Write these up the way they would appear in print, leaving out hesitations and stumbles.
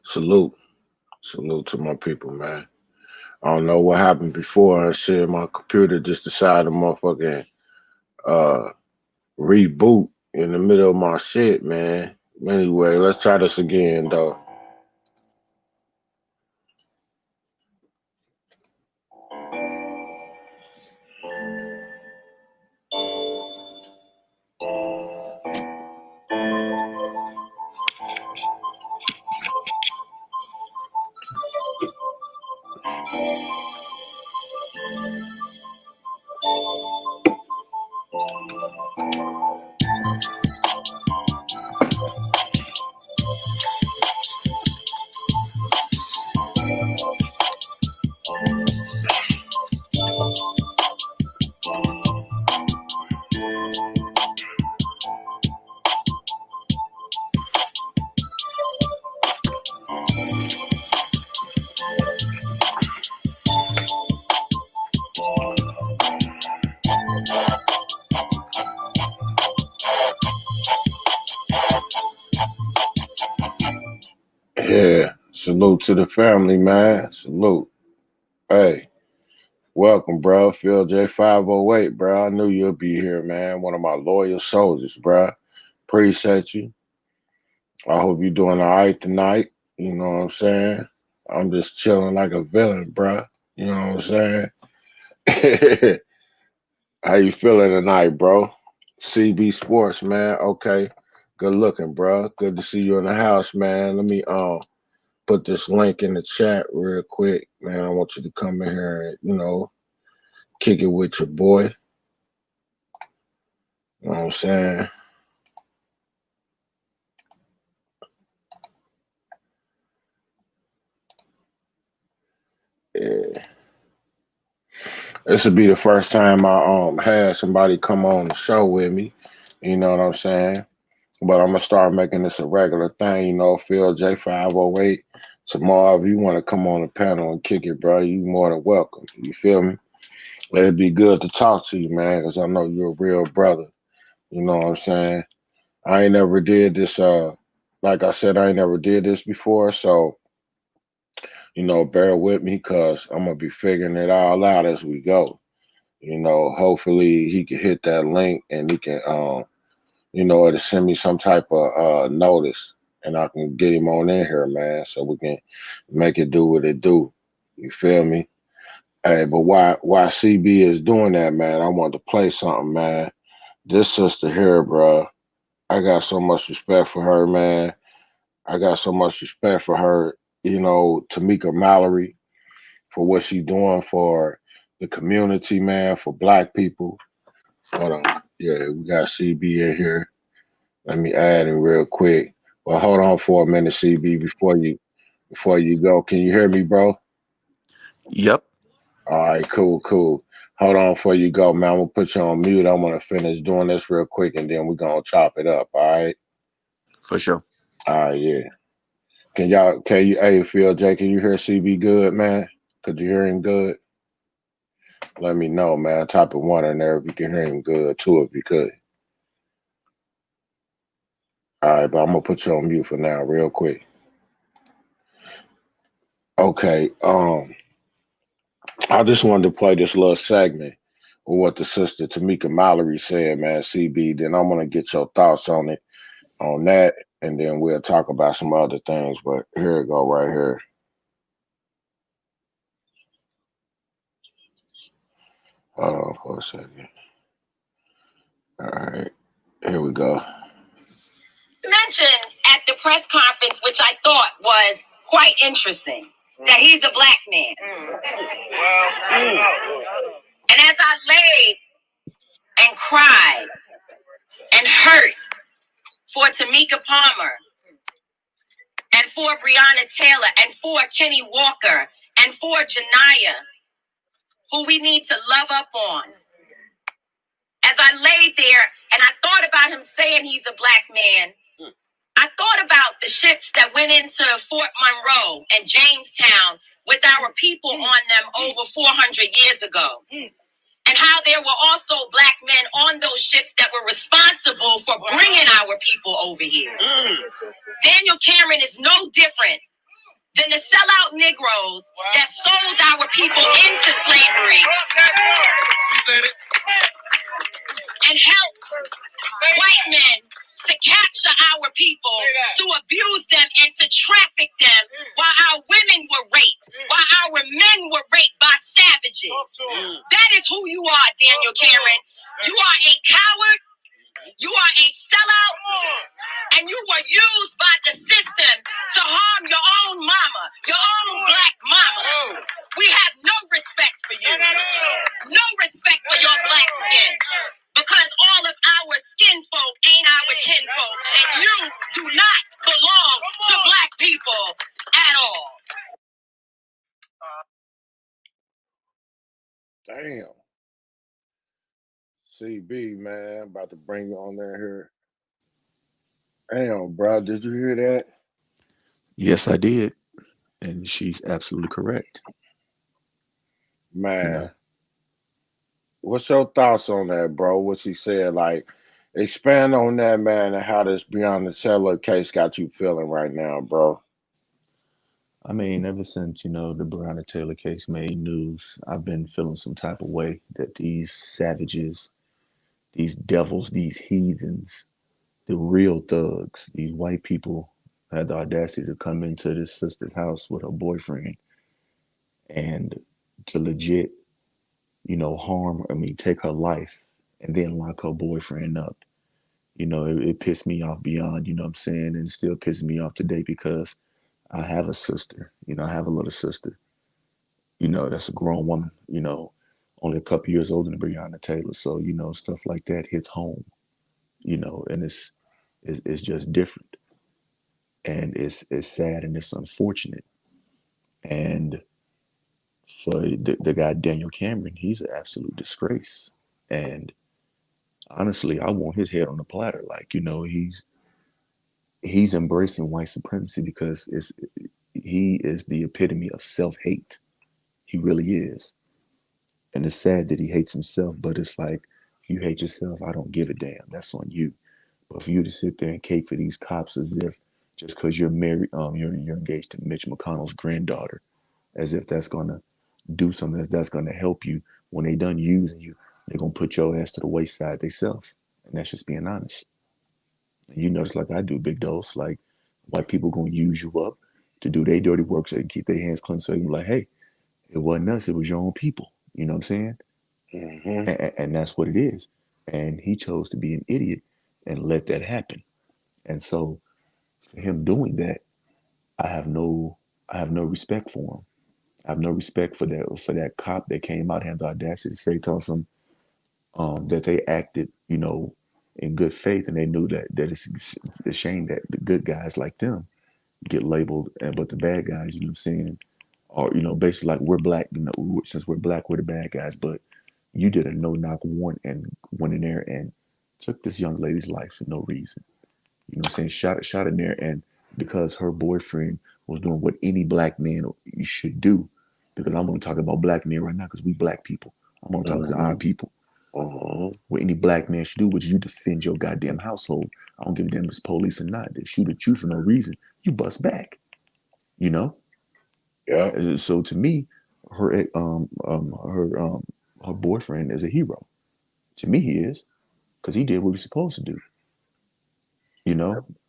Salute. Salute to my people, man. I don't know what happened before. Shit, my computer just decided to motherfucking uh, reboot in the middle of my shit, man. Anyway, let's try this again, though. Yeah, salute to the family, man. Salute. Hey, welcome, bro. Phil J508, bro. I knew you'd be here, man. One of my loyal soldiers, bro. Appreciate you. I hope you're doing all right tonight. You know what I'm saying? I'm just chilling like a villain, bro. You know what I'm saying? How you feeling tonight, bro? CB Sports, man. Okay. Good looking, bro. Good to see you in the house, man. Let me put this link in the chat real quick, man. I want you to come in here and, kick it with your boy. You know what I'm saying? Yeah. This would be the first time I had somebody come on the show with me. You know what I'm saying? But I'm gonna start making this a regular thing, Phil J508. Tomorrow, if you want to come on the panel and kick it, bro, you more than welcome. You feel me? It'd be good to talk to you, man, because I know you're a real brother. You know what I'm saying? I ain't never did this, like I said, I ain't never did this before, so bear with me because I'm gonna be figuring it all out as we go. Hopefully he can hit that link and he can it'll send me some type of notice and I can get him on in here, man, so we can make it do what it do. You feel me? Hey, but why CB is doing that, man, I want to play something, man. This sister here, bro, I got so much respect for her, man. I got so much respect for her, Tamika Mallory, for what she's doing for the community, man, for black people. Hold on. Yeah, we got CB in here. Let me add him real quick. Well, hold on for a minute, CB, before you go. Can you hear me, bro? Yep. All right, cool. Hold on before you go, man. I'm gonna put you on mute. I'm gonna finish doing this real quick and then we're gonna chop it up, all right? For sure. All right, yeah. Hey, Phil J, can you hear CB good, man? Could you hear him good? Let me know, man. Type of one in there if you can hear him good, too, if you could. All right, but I'm gonna put you on mute for now, real quick. Okay, I just wanted to play this little segment with what the sister Tamika Mallory said, man, CB. Then I'm gonna get your thoughts on that, and then we'll talk about some other things. But here it go, right here. Hold on for a second. All right, here we go. Mentioned at the press conference, which I thought was quite interesting, that he's a black man. And as I laid and cried and hurt for Tamika Palmer and for Breonna Taylor and for Kenny Walker and for Janiyah, who we need to love up on. As I laid there and I thought about him saying he's a black man, I thought about the ships that went into Fort Monroe and Jamestown with our people on them over 400 years ago. And how there were also black men on those ships that were responsible for bringing our people over here. Daniel Cameron is no different than the sellout Negroes that sold our people into slavery and helped white men to capture our people, to abuse them and to traffic them while our women were raped, while our men were raped by savages. That is who you are, Daniel Cameron. You are a coward. You are a sellout, and you were used by the system to harm your own mama, your own black mama. We have no respect for you. No respect for your black skin. Because all of our skin folk ain't our kin folk. And you do not belong to black people at all. Damn. CB, man, about to bring you on there here. Damn, bro, did you hear that? Yes, I did. And she's absolutely correct. Man, You know, what's your thoughts on that, bro? What she said, like, expand on that, man, and how this Beyond the Cellular case got you feeling right now, bro. I mean, ever since, the Breonna Taylor case made news, I've been feeling some type of way that these savages, these devils, these heathens, the real thugs, these white people had the audacity to come into this sister's house with her boyfriend and to legit, harm, take her life and then lock her boyfriend up. It pissed me off beyond, what I'm saying? And it still pisses me off today because I have a sister, I have a little sister, that's a grown woman, only a couple years older than Breonna Taylor. So, stuff like that hits home, and it's just different. And it's sad and it's unfortunate. And for the guy Daniel Cameron, he's an absolute disgrace. And honestly, I want his head on a platter. Like, he's embracing white supremacy because he is the epitome of self-hate. He really is. And it's sad that he hates himself, but it's like, if you hate yourself, I don't give a damn. That's on you. But for you to sit there and cape for these cops as if just because you're married, you're engaged to Mitch McConnell's granddaughter, as if that's gonna do something that's gonna help you when they done using you, they're gonna put your ass to the wayside themselves. And that's just being honest. And you notice like I do, big dose, like white people gonna use you up to do their dirty work so they can keep their hands clean. So you're like, hey, it wasn't us, it was your own people. You know what I'm saying? Mm-hmm. And that's what it is. And he chose to be an idiot and let that happen. And so for him doing that, I have no respect for him. I have no respect for that cop that came out and had the audacity to say to us that they acted, in good faith, and they knew that it's a shame that the good guys like them get labeled, but the bad guys, you know what I'm saying, are basically like we're black, since we're black, we're the bad guys. But you did a no-knock warrant and went in there and took this young lady's life for no reason. You know what I'm saying? Shot in there, and because her boyfriend was doing what any black man should do. Because I'm going to talk about black men right now, because we black people. I'm going to talk to our people. Mm-hmm. What any black man should do, which you defend your goddamn household. I don't give a damn if it's police or not. They shoot at you for no reason. You bust back. You know. Yeah. So to me, her her boyfriend is a hero. To me, he is, because he did what he was supposed to do. And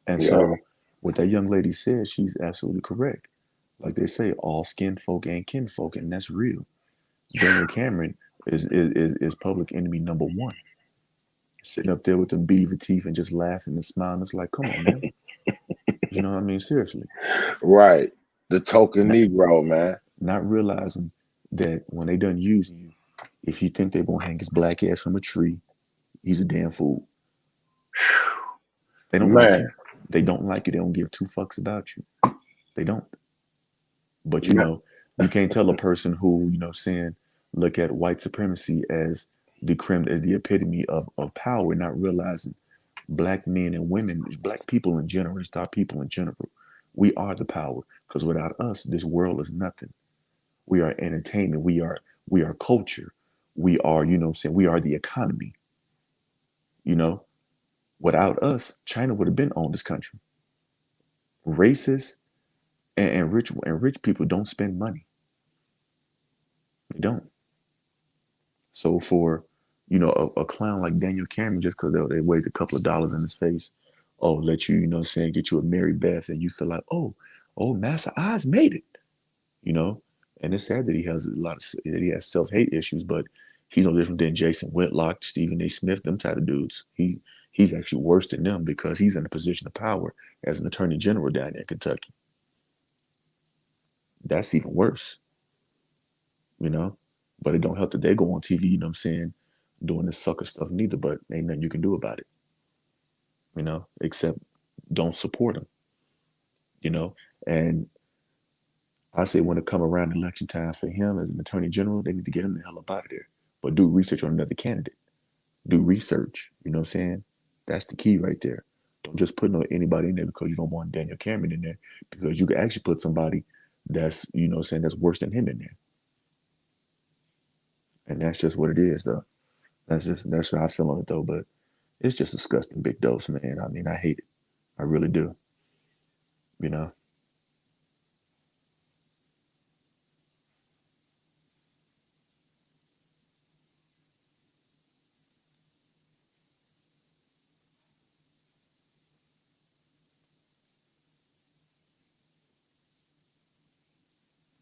Yeah. so what that young lady said, she's absolutely correct. Like they say, all skin folk ain't kin folk, and that's real. Daniel Cameron is public enemy number one. Sitting up there with them beaver teeth and just laughing and smiling. It's like, come on, man. You know what I mean? Seriously. Right. The token Not, Negro, man. not realizing that when they done using you, if you think they're gonna hang his black ass from a tree, he's a damn fool. They don't like Man. you. They don't like you. They don't give two fucks about you. They don't. But Man. you can't tell a person who, saying, look at white supremacy as the epitome of power, not realizing black men and women, black people in general, just our people in general, we are the power. Because without us, this world is nothing. We are entertainment. We are culture. We are, we are the economy. Without us, China would have been on this country. Racist and rich people don't spend money. They don't. So for a clown like Daniel Cameron, just because they waste a couple of dollars in his face, oh, let you, saying, get you a Mary Beth, and you feel like, oh, Master Oz made it, you know. And it's sad that he has that he has self-hate issues, but he's no different than Jason Whitlock, Stephen A. Smith, them type of dudes. He's actually worse than them because he's in a position of power as an attorney general down there in Kentucky. That's even worse, you know. But it don't help that they go on TV, doing this sucker stuff neither, but ain't nothing you can do about it, except don't support them, you know. And I say when it come around election time for him as an attorney general, they need to get him the hell up out of there. But do research on another candidate. Do research, you know what I'm saying? That's the key right there. Don't just put anybody in there because you don't want Daniel Cameron in there, because you could actually put somebody that's, that's worse than him in there. And that's just what it is, though. That's how I feel on it, though. But it's just disgusting, big dose, man. I mean, I hate it. I really do. You know.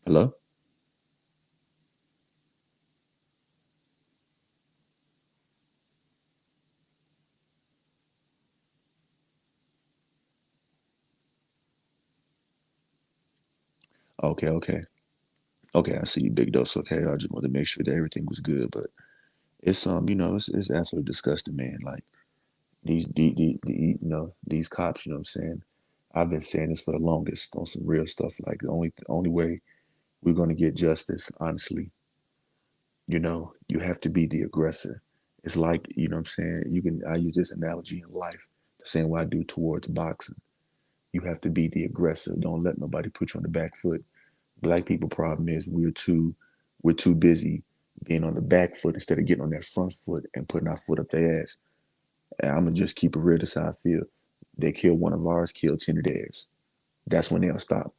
Hello? Okay, okay. Okay, I see you, big dose. Okay, I just wanted to make sure that everything was good, but it's it's absolutely disgusting, man. Like these cops, you know what I'm saying? I've been saying this for the longest on some real stuff. Like the only way we're gonna get justice, honestly, you have to be the aggressor. It's like, what I'm saying, I use this analogy in life, the same way I do towards boxing. You have to be the aggressor. Don't let nobody put you on the back foot. Black people problem is we're too busy being on the back foot instead of getting on that front foot and putting our foot up their ass. And I'm gonna just keep it real. That's how I feel. They kill one of ours, kill 10 of theirs. That's when they'll stop.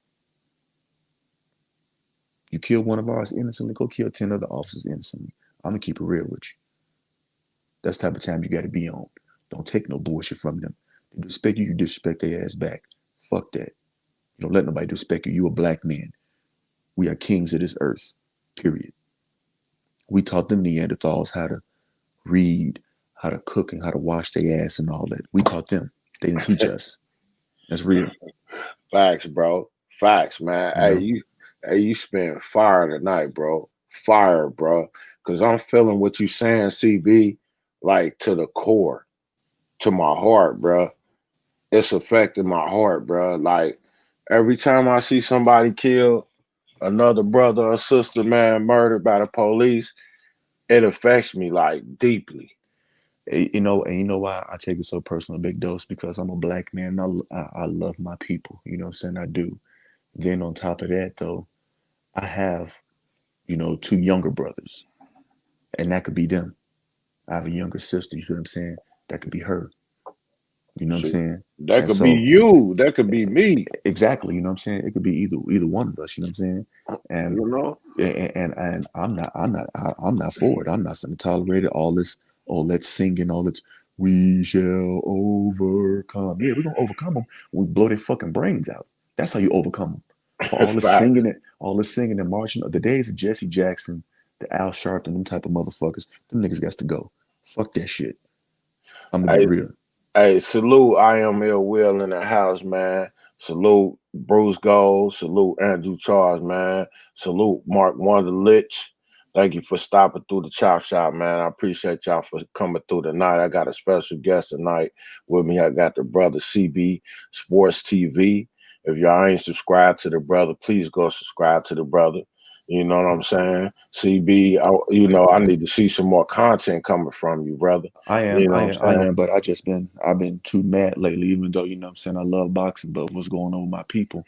You kill one of ours innocently, go kill 10 other officers innocently. I'm gonna keep it real with you. That's the type of time you gotta be on. Don't take no bullshit from them. They disrespect you, you disrespect their ass back. Fuck that. You don't let nobody disrespect you. You a black man. We are kings of this earth. Period. We taught them Neanderthals how to read, how to cook, and how to wash their ass and all that. We taught them. They didn't teach us. That's real. Facts, bro. Facts, man. You know. Hey, you spent fire tonight, bro. Fire, bro. Cause I'm feeling what you saying, CB, like to the core, to my heart, bro. It's affecting my heart, bro. Like every time I see somebody killed, another brother or sister, man, murdered by the police, it affects me like deeply. And you know why I take it so personal, big dose, because I'm a black man. And I love my people. You know what I'm saying? I do. Then on top of that, though, I have, two younger brothers, and that could be them. I have a younger sister. You see what I'm saying? That could be her. You know what I'm See, saying? that And could be so you. That could be me. exactly, you know what I'm saying? It could be either one of us. You know what I'm saying? And You know? and I'm not for it. I'm not going to tolerate it. All this, oh, let's sing and all this. We shall overcome. Yeah, we're gonna overcome them. We blow their fucking brains out. That's how you overcome them. But Facts. all this singing and marching. The days of Jesse Jackson, the Al Sharpton, them type of motherfuckers, them niggas got to go. Fuck that shit. I'm gonna be Hey, real. hey, salute I am Ill Will in the house, man. Salute Bruce Gold. Salute Andrew Charles, man. Salute Mark Wonderlich. Thank you for stopping through the chop shop, man. I appreciate y'all for coming through tonight. I got a special guest tonight with me. I got the brother CB Sports TV. If y'all ain't subscribed to the brother, please go subscribe to the brother. You know what I'm saying? CB, I need to see some more content coming from you, brother. I am, You know I what I'm am, I saying? am, but I've been too mad lately, even though, I'm saying I love boxing, but what's going on with my people,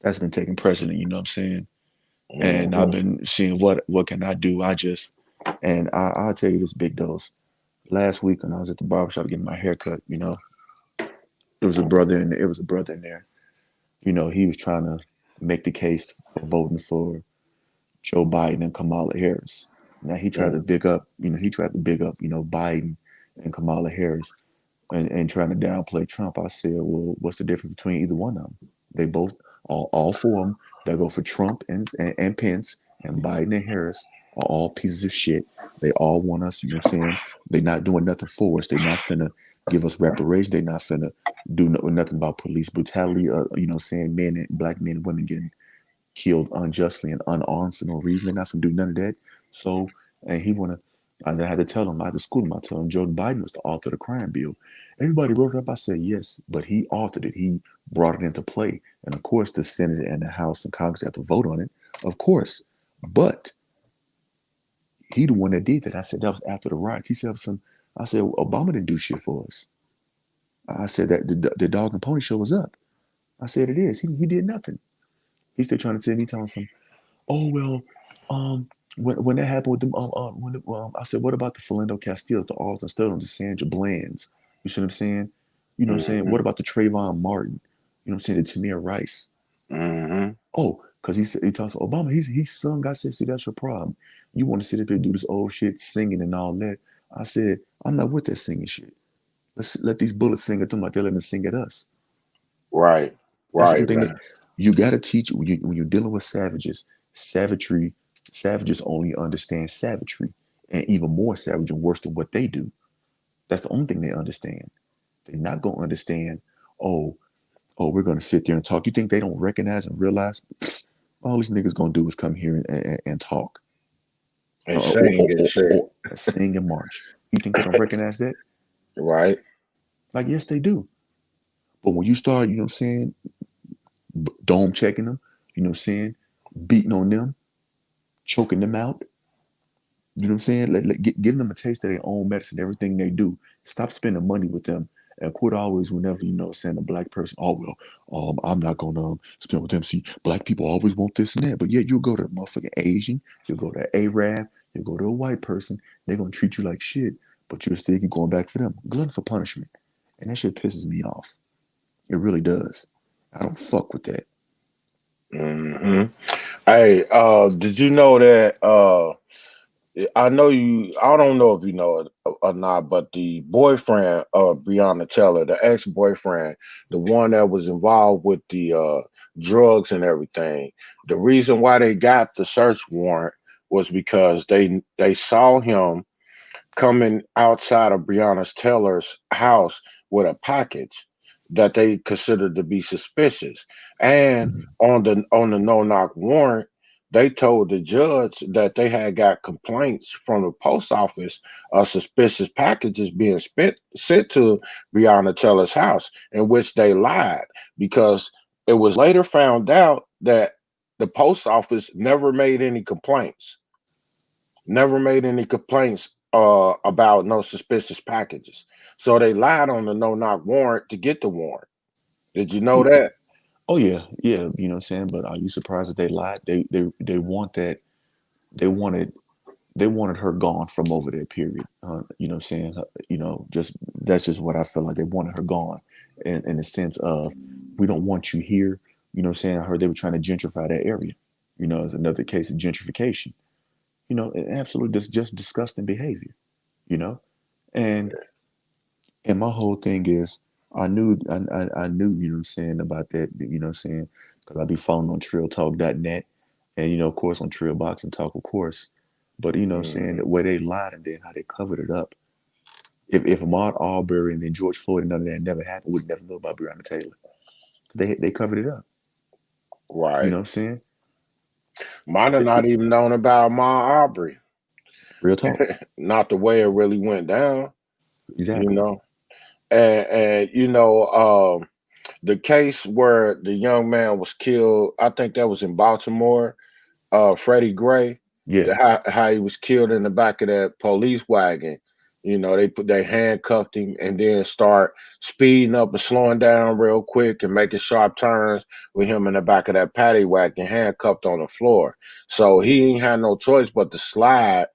that's been taking precedent, you know what I'm saying? And I've Mhm. been seeing what can I do. I'll tell you this, big dose. Last week when I was at the barbershop getting my hair cut, there was a brother in there. He was trying to make the case for voting for Joe Biden and Kamala Harris. Now he tried to Mm, big up, Biden and Kamala Harris and trying to downplay Trump. I said, well, what's the difference between either one of them? They both, all four of them that go for Trump and Pence and Biden and Harris are all pieces of shit. They all want us, saying? They not doing nothing for us. They not finna give us reparations. They not finna do nothing about police brutality. Saying black men and women getting killed unjustly and unarmed for no reason. They're not gonna do none of that. So, and he wanna. I had to tell him. I had to school him. I told him Joe Biden was the author of the crime bill. Everybody wrote it up. I said yes, but he authored it. He brought it into play, and of course, the Senate and the House and Congress have to vote on it, of course. But he the one that did that. I said that was after the riots. He said some. I said Obama didn't do shit for us. I said that the dog and pony show was up. I said it is. He did nothing. He's still trying to tell me, telling some. Oh well, um, when that happened with them, I said, what about the Philando Castiles, the Arthur Sterling, the Sandra Bland's? You see what I'm saying? You know what I'm saying? mm-hmm, What about the Trayvon Martin? You know what I'm saying? The Tamir Rice. mm-hmm. Oh, because he said he talks to Obama. He sung. I said, see, that's your problem. You want to sit up here and do this old shit, singing and all that. I said, I'm not with that singing shit. Let's let these bullets sing at them like they're letting them sing at us. Right, That's the right, only thing that man. you got to teach when you're dealing with savages. Savagery, savages only understand savagery, and even more savage and worse than what they do. That's the only thing they understand. They're not gonna understand. Oh, we're gonna sit there and talk. You think they don't recognize and realize all these niggas gonna do is come here and talk, And saying and shit. or sing and march. You think they don't recognize that? Right. Like yes, they do. But when you start, you know what I'm saying, dome checking them, you know what I'm saying, beating on them, choking them out. You know what I'm saying? Give them a taste of their own medicine, everything they do. Stop spending money with them and quit always whenever saying a black person, oh well, I'm not gonna spend with them. See, black people always want this and that, but yeah, you'll go to a motherfucking Asian, you'll go to an Arab, you'll go to a white person, they're gonna treat you like shit, but you'll still keep going back for them. Glutton for punishment. And that shit pisses me off. It really does. I don't fuck with that. Hmm. Hey, did you know that? I know you. I don't know if you know it or not, but the boyfriend of Breonna Taylor, the ex-boyfriend, the one that was involved with the drugs and everything, the reason why they got the search warrant was because they saw him coming outside of Breonna Taylor's house with a package that they considered to be suspicious. And on the no knock warrant, they told the judge that they had got complaints from the post office of suspicious packages being sent to Breonna Taylor's house, in which they lied because it was later found out that the post office never made any complaints about no suspicious packages. So they lied on the no knock warrant to get the warrant. Did you know that? Oh yeah, yeah, you know what I'm saying? But are you surprised that they lied? They want that they wanted they wanted her gone from over there, period. You know what I'm saying? Just that's just what I feel like. They wanted her gone in the sense of we don't want you here. You know what I'm saying? I heard they were trying to gentrify that area. It's another case of gentrification. Absolutely just disgusting behavior, you know? And my whole thing is I knew, you know what I'm saying, about that, you know what I'm saying? Because I be following on trailtalk.net and, of course, on Trail Boxing Talk, of course. But, you know what I'm saying, Mhm. the way they lied and then how they covered it up. If Ahmaud Arbery and then George Floyd and none of that never happened, we'd never know about Breonna Taylor. They covered it up. You know Right. what I'm saying? Might have not even known about my Aubrey. Real talk. Not the way it really went down, you Exactly. know. And the case where the young man was killed, I think that was in Baltimore. Freddie Gray, Yeah. how he was killed in the back of that police wagon. They handcuffed him and then start speeding up and slowing down real quick and making sharp turns with him in the back of that paddy wagon, handcuffed on the floor. So he ain't had no choice but to slide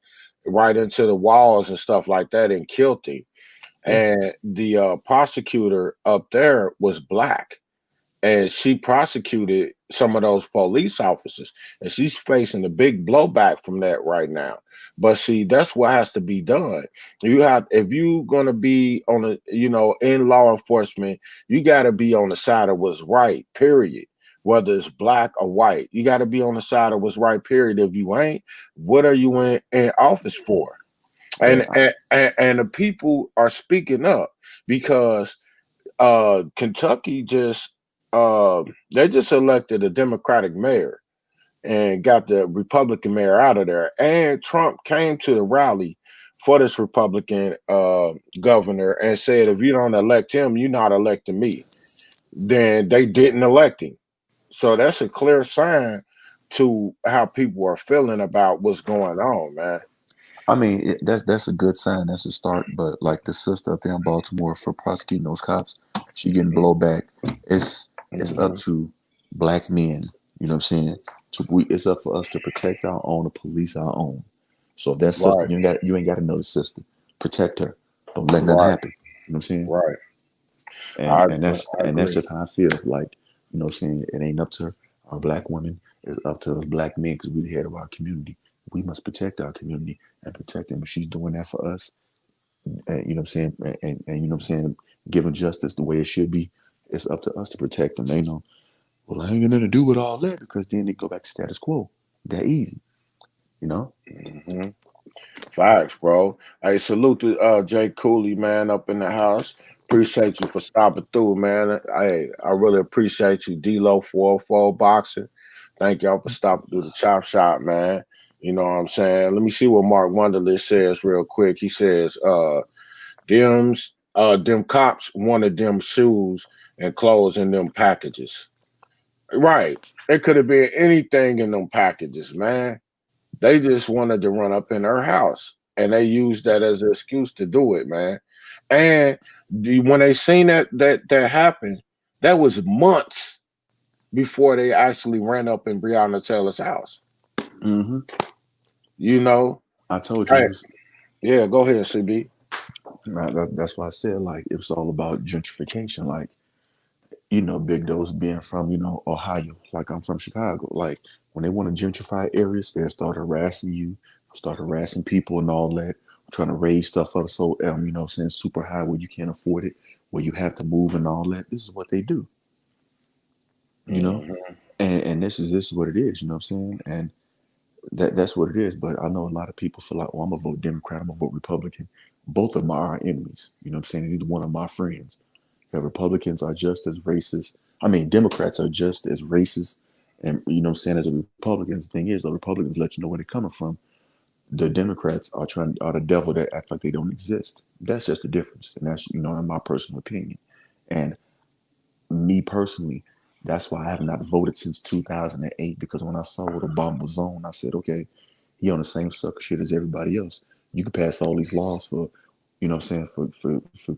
right into the walls and stuff like that and killed him. Yeah. And the prosecutor up there was black, and she prosecuted some of those police officers, and she's facing a big blowback from that right now. But see, that's what has to be done. You have, if you gonna be on a, in law enforcement, you got to be on the side of what's right. Period. Whether it's black or white, you got to be on the side of what's right. Period. If you ain't, what are you in office for? Hey, And the people are speaking up because Kentucky just they just elected a Democratic mayor and got the Republican mayor out of there. And Trump came to the rally for this Republican governor and said, if you don't elect him, you're not electing me. Then they didn't elect him. So that's a clear sign to how people are feeling about what's going on, man. I mean, that's a good sign. That's a start. But like the sister up there in Baltimore for prosecuting those cops, she getting blowback. It's up Hmm. to black men. You know what I'm saying? It's up for us to protect our own, to police our own. So if that sister, Right, you ain't got another sister. Protect her. Don't let nothing right, happen. You know what I'm saying? right. And I and that's I and that's agree. just how I feel. Like, you know what I'm saying? It ain't up to our black women. It's up to us black men because we're the head of our community. We must protect our community and protect them. If she's doing that for us, and you know what I'm saying, and you know what I'm saying, giving justice the way it should be, it's up to us to protect them. They know, well, I ain't got nothing to do with all that because then they go back to status quo. That easy, you know? Hmm. Facts, bro. Hey, salute to Jay Cooley, man, up in the house. Appreciate you for stopping through, man. I really appreciate you, D-Lo 404 Boxing. Thank y'all for stopping through the chop shop, man. You know what I'm saying? Let me see what Mark Wonderlist says real quick. He says, them cops wanted them shoes and clothes in them packages. Right. It could have been anything in them packages, man. They just wanted to run up in her house, and they used that as an excuse to do it, man. And when they seen that happen, that was months before they actually ran up in Breonna Taylor's house. Hmm. You know, I told you it hey, was. yeah, go ahead, CB. That's why I said like it was all about gentrification. Like, Big Dose being from, Ohio, like I'm from Chicago. Like when they want to gentrify areas, they start harassing you, start harassing people and all that, trying to raise stuff up so saying super high where you can't afford it, where you have to move and all that. This is what they do, you know? Hmm. And this is what it is, you know what I'm saying? And that's what it is. But I know a lot of people feel like, oh, I'm gonna vote Democrat, I'm gonna vote Republican. Both of them are our enemies. You know what I'm saying? Neither one of my friends. That Republicans are just as racist. I mean, Democrats are just as racist. And you know what I'm saying, as a Republicans, the thing is the Republicans let you know where they're coming from. The Democrats are the devil that act like they don't exist. That's just the difference. And that's, in my personal opinion. And me personally, that's why I have not voted since 2008, because when I saw what Obama was on, I said, okay, he on the same sucker shit as everybody else. You can pass all these laws for, what I'm saying, for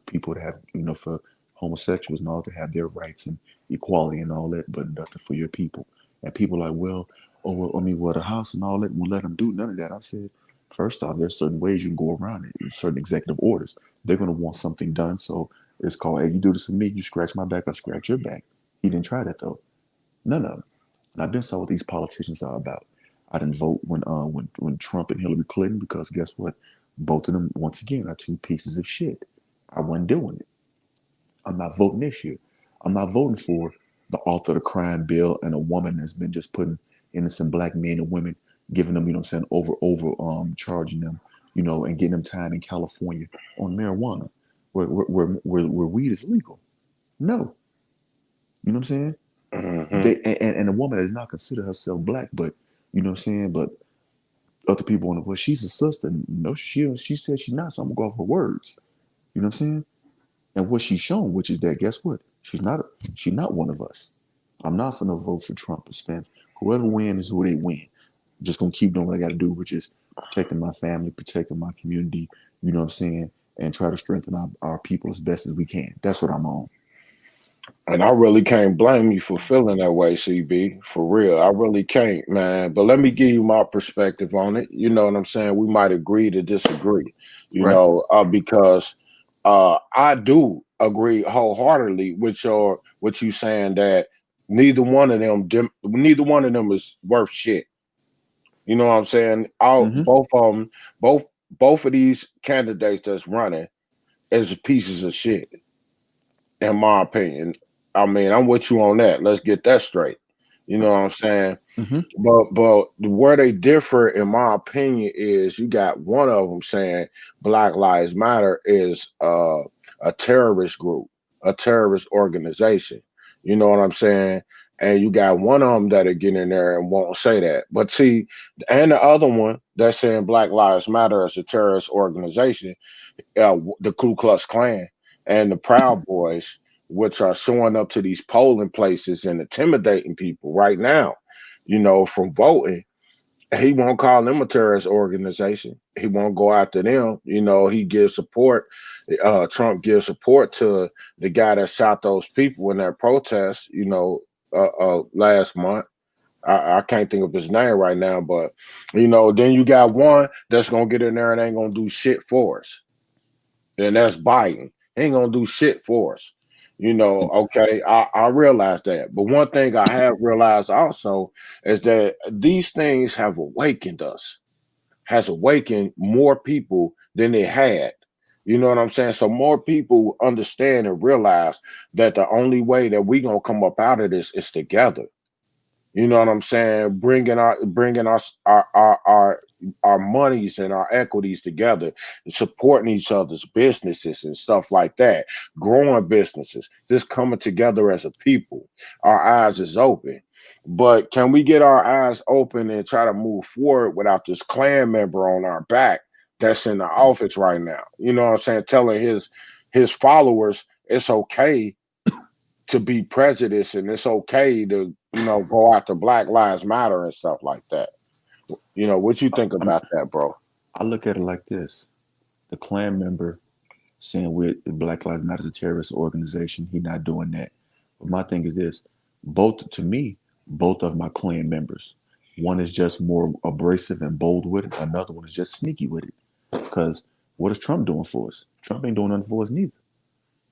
people to have, for homosexuals and all to have their rights and equality and all that, but nothing for your people. And people are like, well, oh, well, I mean, well, the House and all that won't let them do none of that. I said, first off, there's certain ways you can go around it. There's certain executive orders. They're going to want something done. So it's called, hey, you do this to me, you scratch my back, I scratch your back. He didn't try that though. None of them. And I've been saw what these politicians are about. I didn't vote when Trump and Hillary Clinton, because guess what? Both of them, once again, are two pieces of shit. I wasn't doing it. I'm not voting this year. I'm not voting for the author of the crime bill and a woman that's been just putting innocent black men and women, giving them, charging them, and getting them time in California on marijuana, where weed is legal. No, you know what I'm saying? Hmm. And a woman that does not consider herself black, but you know what I'm saying, but other people want to, well, she's a sister. No, she said she's not, so I'm gonna go off her words. You know what I'm saying? And what she's shown, which is that, guess what? She's not one of us. I'm not gonna vote for Trump or Spence. Whoever wins is who they win. I'm just gonna keep doing what I gotta do, which is protecting my family, protecting my community, you know what I'm saying, and try to strengthen our people as best as we can. That's what I'm on. And I really can't blame you for feeling that way, CB. For real. I really can't, man. But let me give you my perspective on it. You know what I'm saying? We might agree to disagree, Right. because I do agree wholeheartedly with what you saying that neither one of them is worth shit. You know what I'm saying? All Mm-hmm. both of them, both of these candidates that's running is pieces of shit, in my opinion. I mean, I'm with you on that. Let's get that straight. You know what I'm saying? Mm-hmm. But where they differ, in my opinion, is you got one of them saying Black Lives Matter is a terrorist group, a terrorist organization. You know what I'm saying? And you got one of them that'll get in there and won't say that. But see, and the other one that's saying Black Lives Matter is a terrorist organization, the Ku Klux Klan and the Proud Boys, which are showing up to these polling places and intimidating people right now, from voting. He won't call them a terrorist organization. He won't go after them. He gives support. Trump gives support to the guy that shot those people in that protest, last month. I can't think of his name right now, but then you got one that's gonna get in there and ain't gonna do shit for us, and that's Biden. He ain't gonna do shit for us. Okay, I realize that. But one thing I have realized also is that these things have awakened us, has awakened more people than they had. You know what I'm saying? So more people understand and realize that the only way that we gonna come up out of this is together. You know what I'm saying? Bringing us our monies and our equities together, supporting each other's businesses and stuff like that, growing businesses, just coming together as a people. Our eyes is open. But can we get our eyes open and try to move forward without this Klan member on our back that's in the office right now? You know what I'm saying? Telling his followers it's okay to be prejudiced and it's okay to go after Black Lives Matter and stuff like that. What you think I, about that, bro? I look at it like this: the Klan member saying we're Black Lives Matter is a terrorist organization. He's not doing that. But my thing is this: both to me, both of my Klan members. One is just more abrasive and bold with it. Another one is just sneaky with it. Because what is Trump doing for us? Trump ain't doing nothing for us neither.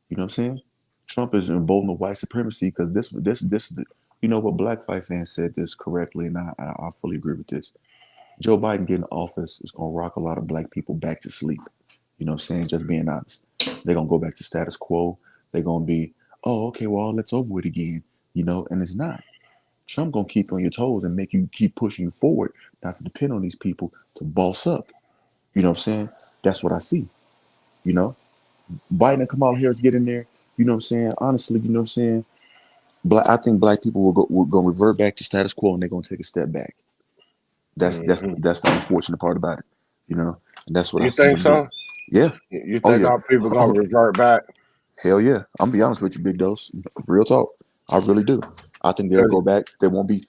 You know what I'm saying? Trump is emboldening white supremacy because this, you know what? Black Fight fans said this correctly, and I fully agree with this. Joe Biden getting office is going to rock a lot of black people back to sleep. You know what I'm saying? Just being honest. They're going to go back to status quo. They're going to be, oh, okay, well, let's over it again. And it's not. Trump going to keep you on your toes and make you keep pushing you forward, not to depend on these people to boss up. You know what I'm saying? That's what I see. You know? Biden and Kamala Harris get in there. You know what I'm saying? Honestly, you know what I'm saying? I think black people will go revert back to status quo and they're going to take a step back. That's that's Hmm. that's the unfortunate part about it, and that's what I You see think them doing. so? Yeah. You Oh think yeah. our people gonna revert back? Hell yeah. I'm gonna be honest with you, big dose. Real talk. I really do. I think they'll go Because back. They won't be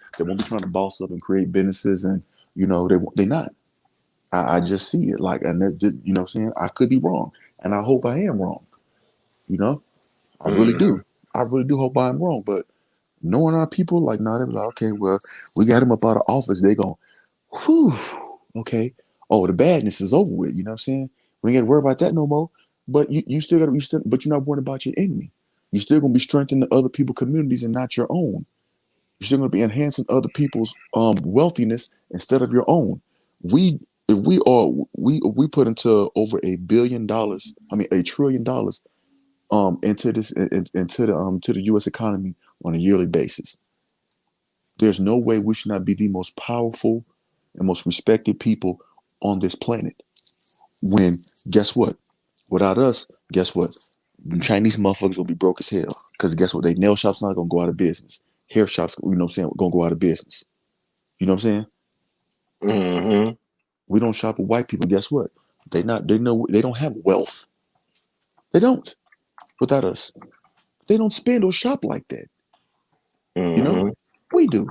trying to boss up and create businesses, and they not. I just see it like, and just, what I'm saying, I could be wrong, and I hope I am wrong. You know, I really hmm do. I really do hope I'm wrong, but knowing our people, like, nah, they be like, okay, well, we got him up out of office. They going, whew, okay. Oh, the badness is over with. You know what I'm saying? We ain't got to worry about that no more. But you still got to, but you're not worried about your enemy. You're still going to be strengthening other people's communities and not your own. You're still going to be enhancing other people's wealthiness instead of your own. We, if we are, we put into over $1 billion, I mean, $1 trillion into this, to the U.S. economy on a yearly basis. There's no way we should not be the most powerful and most respected people on this planet. When, guess what? Without us, guess what? Chinese motherfuckers will be broke as hell. Because guess what? They nail shops not gonna go out of business. Hair shops, gonna go out of business. You know what I'm saying? hmm We don't shop with white people. Guess what? They don't have wealth. They don't without us. They don't spend or shop like that. You know? hmm We do.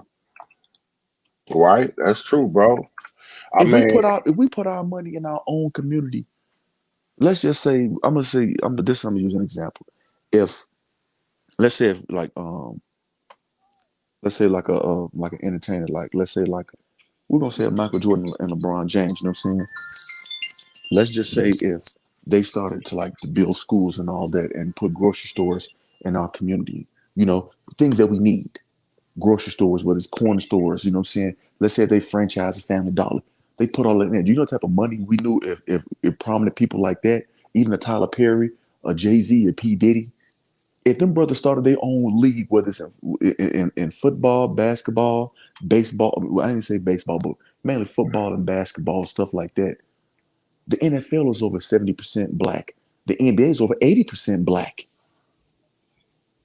Right? That's true, bro. I If we mean, put our money in our own community, let's just say I'm gonna use an example. If let's say if like let's say like an entertainer, like let's say like we're gonna say Michael Jordan and LeBron James, you know what I'm saying? Let's just say if they started to like to build schools and all that and put grocery stores in our community, things that we need. grocery stores, whether it's corner stores, you know what I'm saying? Let's say they franchise a Family Dollar. They put all that in. You know the type of money we knew if prominent people like that, even a Tyler Perry, a Jay-Z, or P. Diddy, if them brothers started their own league, whether it's in football, basketball, baseball, well, I didn't say baseball, but mainly football and basketball, stuff like that. The NFL is over 70% black. The NBA is over 80% black.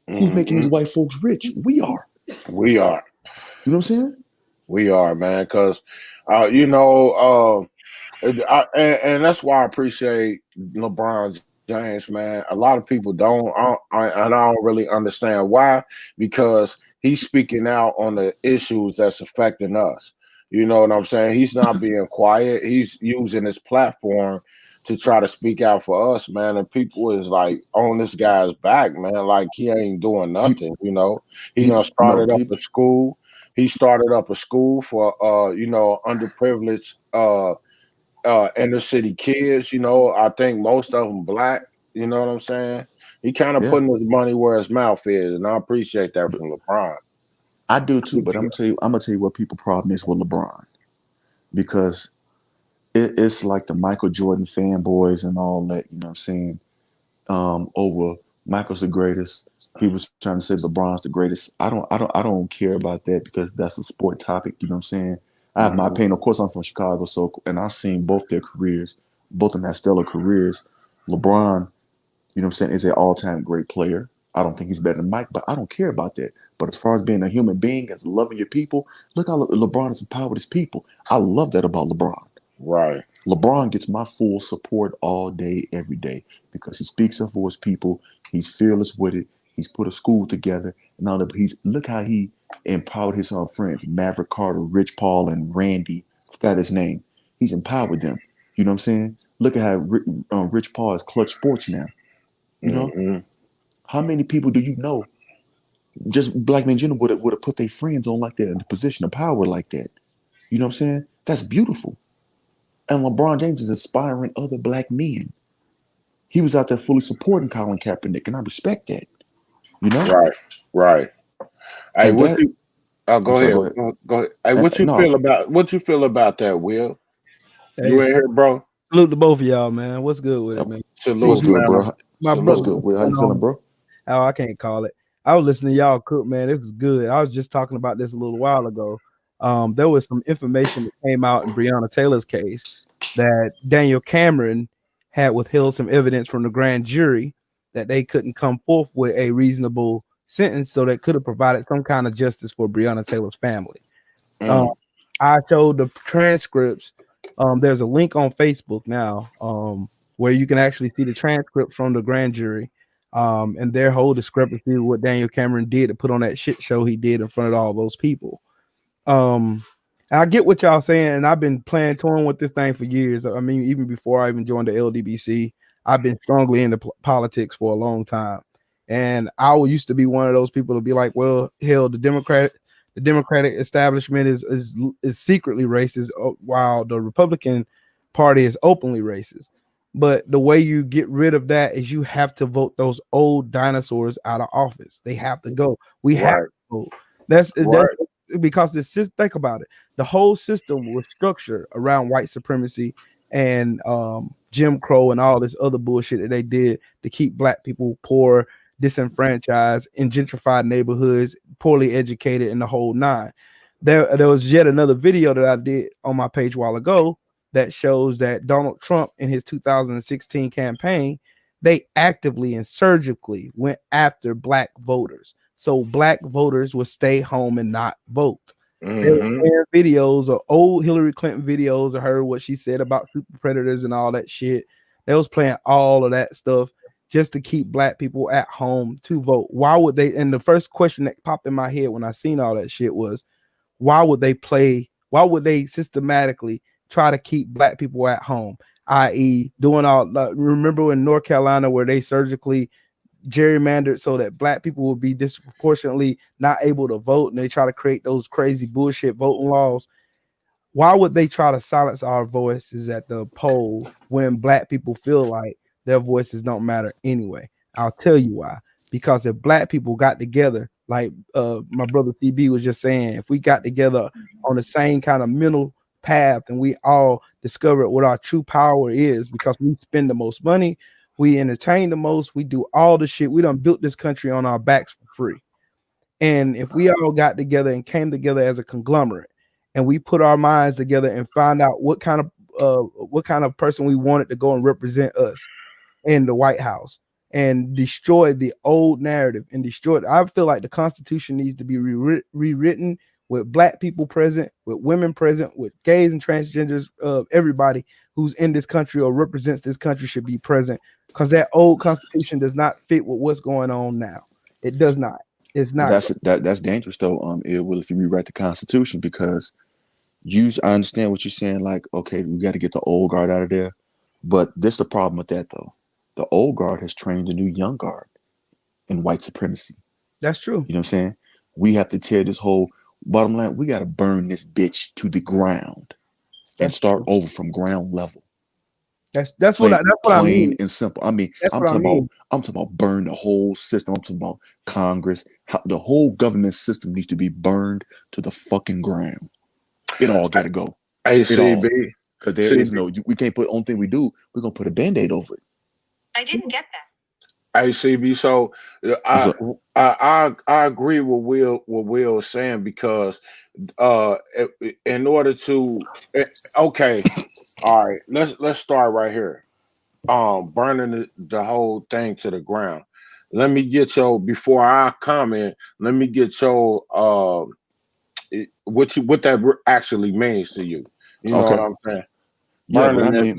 Who's making these Hmm. white folks rich? We are. We are. You know what I'm saying? We are, man. Because, you know, and that's why I appreciate LeBron James, man. A lot of people and I don't really understand why, because he's speaking out on the issues that's affecting us. You know what I'm saying? He's not being quiet. He's using his platform to try to speak out for us, man. And people is like on this guy's back, man. Like he ain't doing People, nothing. You know, he done people, no, started up a people. school. He started up a school for you know, underprivileged inner city kids. You know, I think most of them black. You know what I'm saying? He kind of Yeah, putting his money where his mouth is, and I appreciate that but from LeBron. I do too. But Appreciate. I'm gonna tell you what people problem is with LeBron because it's like the Michael Jordan fanboys and all that. You know what I'm saying? Over Michael's the greatest. People trying to say LeBron's the greatest. I don't care about that because that's a sport topic. You know what I'm saying? I have my Mhm. opinion. Of course, I'm from Chicago, so and I've seen both their careers. Both of them have stellar careers. LeBron, you know what I'm saying, is an all-time great player. I don't think he's better than Mike, but I don't care about that. But as far as being a human being, as loving your people, look how LeBron has empowered his people. I love that about LeBron. Right. LeBron gets my full support all day, every day, because he speaks up for his people. He's fearless with it. He's put a school together, and now that he's look how he empowered his own friends, Maverick Carter, Rich Paul, and Randy. Forgot his name. He's empowered them. You know what I'm saying? Look at how Rich Paul is Clutch Sports now. You know Hmm. how many people do you know? Just black men in general would have put their friends on like that in a position of power like that. You know what I'm saying? That's beautiful. And LeBron James is inspiring other black men. He was out there fully supporting Colin Kaepernick, and I respect that. You know, Right. Right. Hey, and what that you? Oh, I'm go sorry. ahead. Go ahead. Go ahead. Hey, what you feel No, about that, Will? Hey, You in here, bro? salute to both of y'all, man. What's good with uh, it, man? See, what's Salute, good, man. bro? my What's brother, Salute. good? what's Will, how you going feeling, on? bro? Oh, I can't call it. I was listening to y'all cook, man. This is good. I was just talking about this a little while ago. There was some information that came out in Breonna Taylor's case that Daniel Cameron had withheld some evidence from the grand jury that they couldn't come forth with a reasonable sentence, so that could have provided some kind of justice for Breonna Taylor's family. Um, Mm. I showed the transcripts. There's a link on Facebook now, where you can actually see the transcript from the grand jury, and their whole discrepancy with what Daniel Cameron did to put on that shit show he did in front of all those people. Um, and I get what y'all saying, and I've been playing torn with this thing for years. I mean, even before I even joined the LDBC, I've been strongly into politics for a long time. And I used to be one of those people to be like, well, hell, the Democratic establishment is secretly racist, while the Republican Party is openly racist. But the way you get rid of that is you have to vote those old dinosaurs out of office. They have to go. We have Right. to vote. That's Right. because this think about it. The whole system was structured around white supremacy and Jim Crow and all this other bullshit that they did to keep black people poor, disenfranchised, in gentrified neighborhoods, poorly educated, and the whole nine. There was yet another video that I did on my page a while ago that shows that Donald Trump in his 2016 campaign, they actively and surgically went after black voters. So black voters would stay home and not vote. They were Hmm. playing videos of old Hillary Clinton videos of her, what she said about super predators and all that shit. They was playing all of that stuff just to keep black people at home to vote. Why would they? And the first question that popped in my head when I seen all that shit was, why would they play? Why would they systematically try to keep black people at home? I.e., doing all. Remember in North Carolina where they surgically gerrymandered so that black people would be disproportionately not able to vote, and they try to create those crazy bullshit voting laws. Why would they try to silence our voices at the polls when black people feel like their voices don't matter anyway? I'll tell you why. Because if black people got together like my brother CB was just saying, if we got together on the same kind of mental path and we all discovered what our true power is, because we spend the most money, we entertain the most, we do all the shit. We done built this country on our backs for free. And if we all got together and came together as a conglomerate and we put our minds together and find out what kind of person we wanted to go and represent us in the White House and destroy the old narrative and destroy it. I feel like the Constitution needs to be rewritten with black people present, with women present, with gays and transgenders, everybody who's in this country or represents this country should be present, because that old Constitution does not fit with what's going on now. It does not. It's not. That's dangerous though, Ill Will, if you rewrite the Constitution, because I understand what you're saying, like, okay, we got to get the old guard out of there. But this the problem with that though. The old guard has trained the new young guard in white supremacy. That's true. You know what I'm saying? We have to tear this whole bottom line. We got to burn this bitch to the ground and start over from ground level. That's what I mean. Plain and simple. I mean, I'm talking about burn the whole system. I'm talking about Congress. The whole government system needs to be burned to the fucking ground. It all got to go. ACB. Because there is no, we can't put, only thing we do, we're going to put a Band-Aid over it. I didn't get that. ACB. So I agree with Will is saying, because in order to, okay, all right, let's start right here. Burning the whole thing to the ground. Let me get before I comment, let me get your what that actually means to you. You know what I'm saying?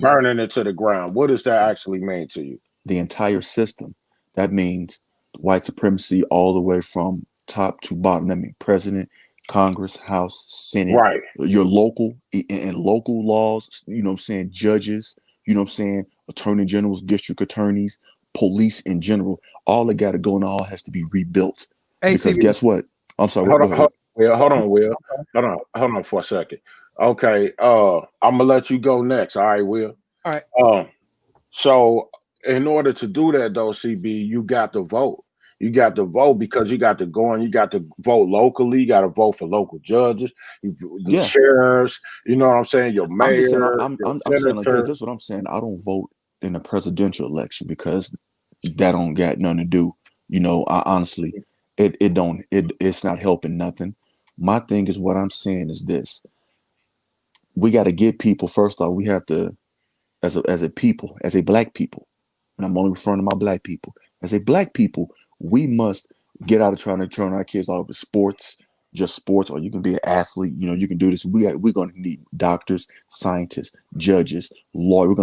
Burning it to the ground. What does that actually mean to you? The entire system. That means white supremacy all the way from top to bottom. That means president, Congress, House, Senate, right? Your local and local laws, you know what I'm saying, judges, you know what I'm saying, attorney generals, district attorneys, police in general. All that got to go and all has to be rebuilt. Because guess what? I'm sorry. Hold on, Will. Hold on for a second. Okay, I'm gonna let you go next. All right, Will. All right. So in order to do that though, CB, you got to vote. You got to vote because you got to go and you got to vote locally. You got to vote for local judges, the sheriffs. You know what I'm saying? Your mayor. I'm saying like this. This is what I'm saying. I don't vote in the presidential election because that don't got nothing to do. You know, honestly, it's not helping nothing. My thing is, what I'm saying is this: we got to get people. First off, we have to, as a people, as a black people, and I'm only referring to my black people. As a black people, we must get out of trying to turn our kids out of sports, just sports, or you can be an athlete. You know, you can do this. We're going to need doctors, scientists, judges, lawyers.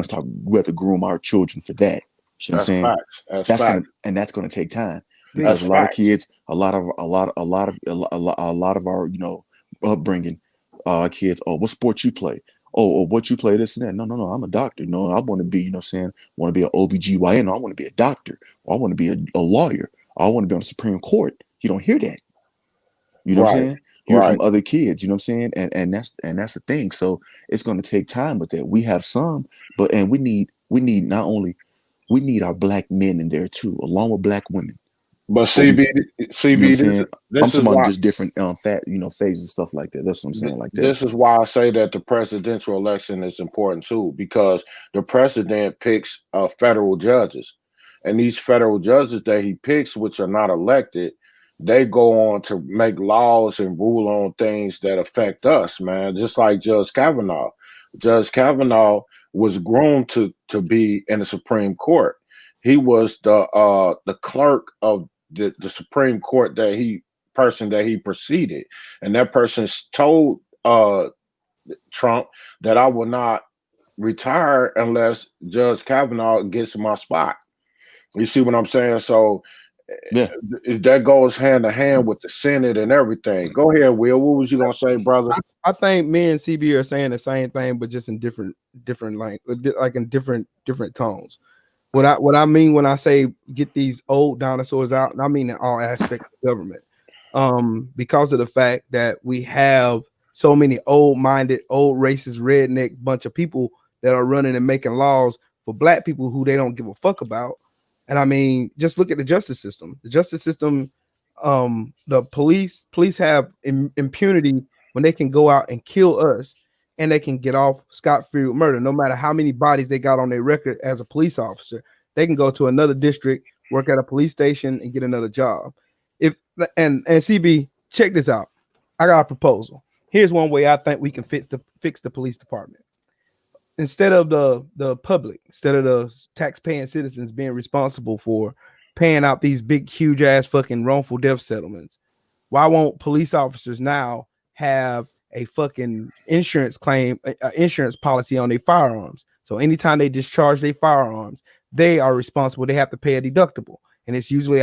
We have to groom our children for that. You know what I'm saying? That's going to take time, because a lot of kids, a lot of our, you know, upbringing, kids. Oh, what sport you play? Oh, what you play, this and that. No. I'm a doctor. No, I want to be, you know what I'm saying, want to be an OBGYN. No, I want to be a doctor. Or I want to be a lawyer. Or I want to be on the Supreme Court. You don't hear that. You know what I'm saying? You hear from other kids, you know what I'm saying? And that's the thing. So it's going to take time with that. We have some, and we need not only, we need our black men in there too, along with black women. But CB, you know I'm talking about just different phases and stuff like that. That's what I'm saying. Like that. This is why I say that the presidential election is important too, because the president picks federal judges, and these federal judges that he picks, which are not elected, they go on to make laws and rule on things that affect us, man. Just like Judge Kavanaugh. Judge Kavanaugh was groomed to be in the Supreme Court. He was the clerk of the Supreme Court that he preceded, and that person told Trump that I will not retire unless Judge Kavanaugh gets my spot. You see what I'm saying? So that goes hand in hand with the Senate and everything. Go ahead, Will. What was you gonna say, brother? I think me and CB are saying the same thing, but just in different like in different tones. What I mean when I say get these old dinosaurs out, and I mean in all aspects of government, because of the fact that we have so many old-minded, old racist, redneck bunch of people that are running and making laws for black people who they don't give a fuck about. And I mean, just look at the justice system. The justice system the police have impunity when they can go out and kill us, and they can get off scot-free with murder. No matter how many bodies they got on their record as a police officer, they can go to another district, work at a police station, and get another job. If and CB, check this out. I got a proposal. Here's one way I think we can fix the police department. Instead of the public, instead of the tax-paying citizens being responsible for paying out these big, huge ass fucking wrongful death settlements, why won't police officers now have a fucking insurance claim, insurance policy on their firearms? So anytime they discharge their firearms, they are responsible. They have to pay a deductible, and it's usually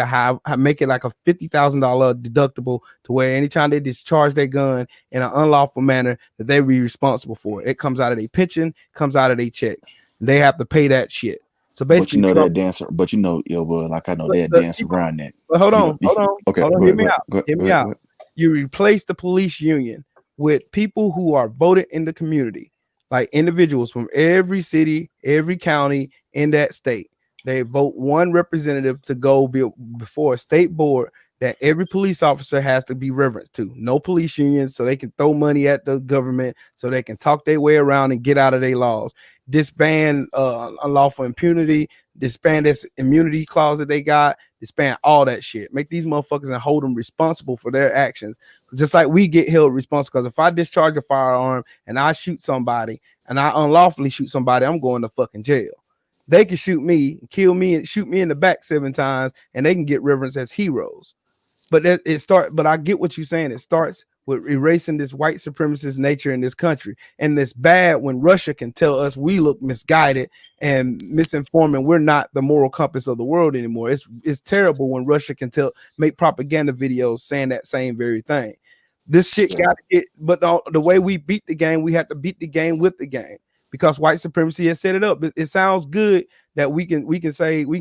make it like a $50,000 deductible to where anytime they discharge their gun in an unlawful manner, that they be responsible for it. It comes out of their pension, comes out of their checks. They have to pay that shit. So basically, but you know that dancer. But you know, like I know that dance around that. But hold on. Okay, Hear me out. You replace the police union with people who are voted in the community, like individuals from every city, every county in that state. They vote one representative to go before a state board that every police officer has to be reverent to. No police unions, so they can throw money at the government, so they can talk their way around and get out of their laws. Disband unlawful impunity, disband this immunity clause that they got, disband all that shit. Make these motherfuckers and hold them responsible for their actions, just like we get held responsible. Because if I discharge a firearm and I shoot somebody and I unlawfully shoot somebody, I'm going to fucking jail. They can shoot me, kill me, and shoot me in the back 7 times, and they can get reverenced as heroes. But I get what you're saying. It starts with erasing this white supremacist nature in this country. And it's bad when Russia can tell us we look misguided and misinformed, and we're not the moral compass of the world anymore. It's terrible when Russia can make propaganda videos saying that same very thing. This shit got to get, but the way we beat the game, we have to beat the game with the game, because white supremacy has set it up. It sounds good that we can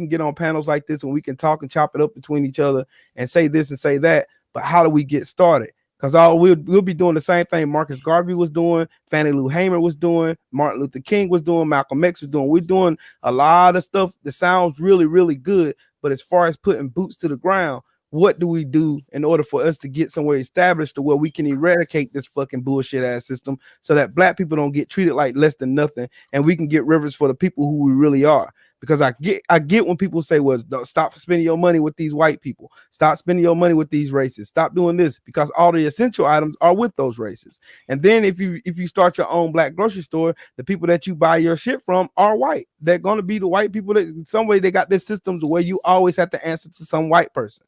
get on panels like this and we can talk and chop it up between each other and say this and say that. But how do we get started? Because we'll be doing the same thing Marcus Garvey was doing, Fannie Lou Hamer was doing, Martin Luther King was doing, Malcolm X was doing. We're doing a lot of stuff that sounds really, really good. But as far as putting boots to the ground, what do we do in order for us to get somewhere established to where we can eradicate this fucking bullshit ass system, so that black people don't get treated like less than nothing, and we can get reverence for the people who we really are? Because I get when people say, well, stop spending your money with these white people, stop spending your money with these races, stop doing this, because all the essential items are with those races. And then if you start your own black grocery store, the people that you buy your shit from are white. They're going to be the white people that some way they got this system where you always have to answer to some white person.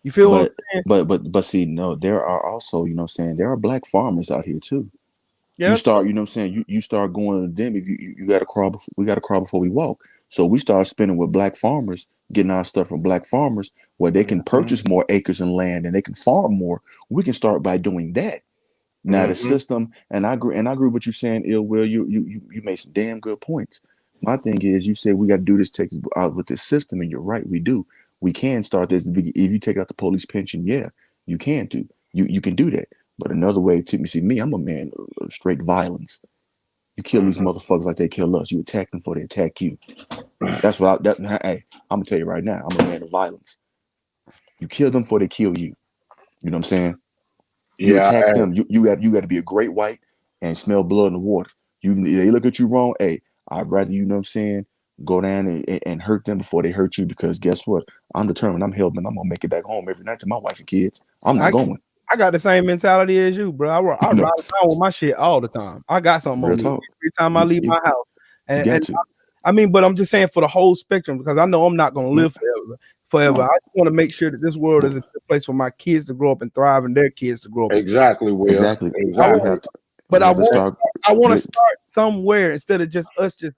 You feel what I'm saying? But see, no, there are also, you know what I'm saying, there are black farmers out here too. Yeah. You start, you know what I'm saying, you start going to them. If you got to crawl, we got to crawl before we walk. So we start spending with black farmers, getting our stuff from black farmers where they can purchase more acres and land and they can farm more. We can start by doing that. Now the system, and I agree with what you're saying, Ill Will. You made some damn good points. My thing is, you said we got to do this, take out with this system, and you're right, we do. We can start this. If you take out the police pension, yeah, you can do. You can do that. But another way to see me, I'm a man of straight violence. You kill these motherfuckers like they kill us. You attack them before they attack you. That's what hey, I'm gonna tell you right now. I'm a man of violence. You kill them before they kill you. You know what I'm saying? You attack them. You got to be a great white and smell blood in the water. They look at you wrong. Hey, I'd rather, you know what I'm saying, go down and hurt them before they hurt you, because guess what? I'm determined. I'm held, and I'm gonna make it back home every night to my wife and kids. I'm not going. I got the same mentality as you, bro. I ride around with my shit all the time. I got something on me every time I leave my house. I mean, but I'm just saying for the whole spectrum, because I know I'm not gonna live forever. I just want to make sure that this world is a good place for my kids to grow up and thrive, and their kids to grow up. Exactly, Will. Exactly. I want to start somewhere instead of just us just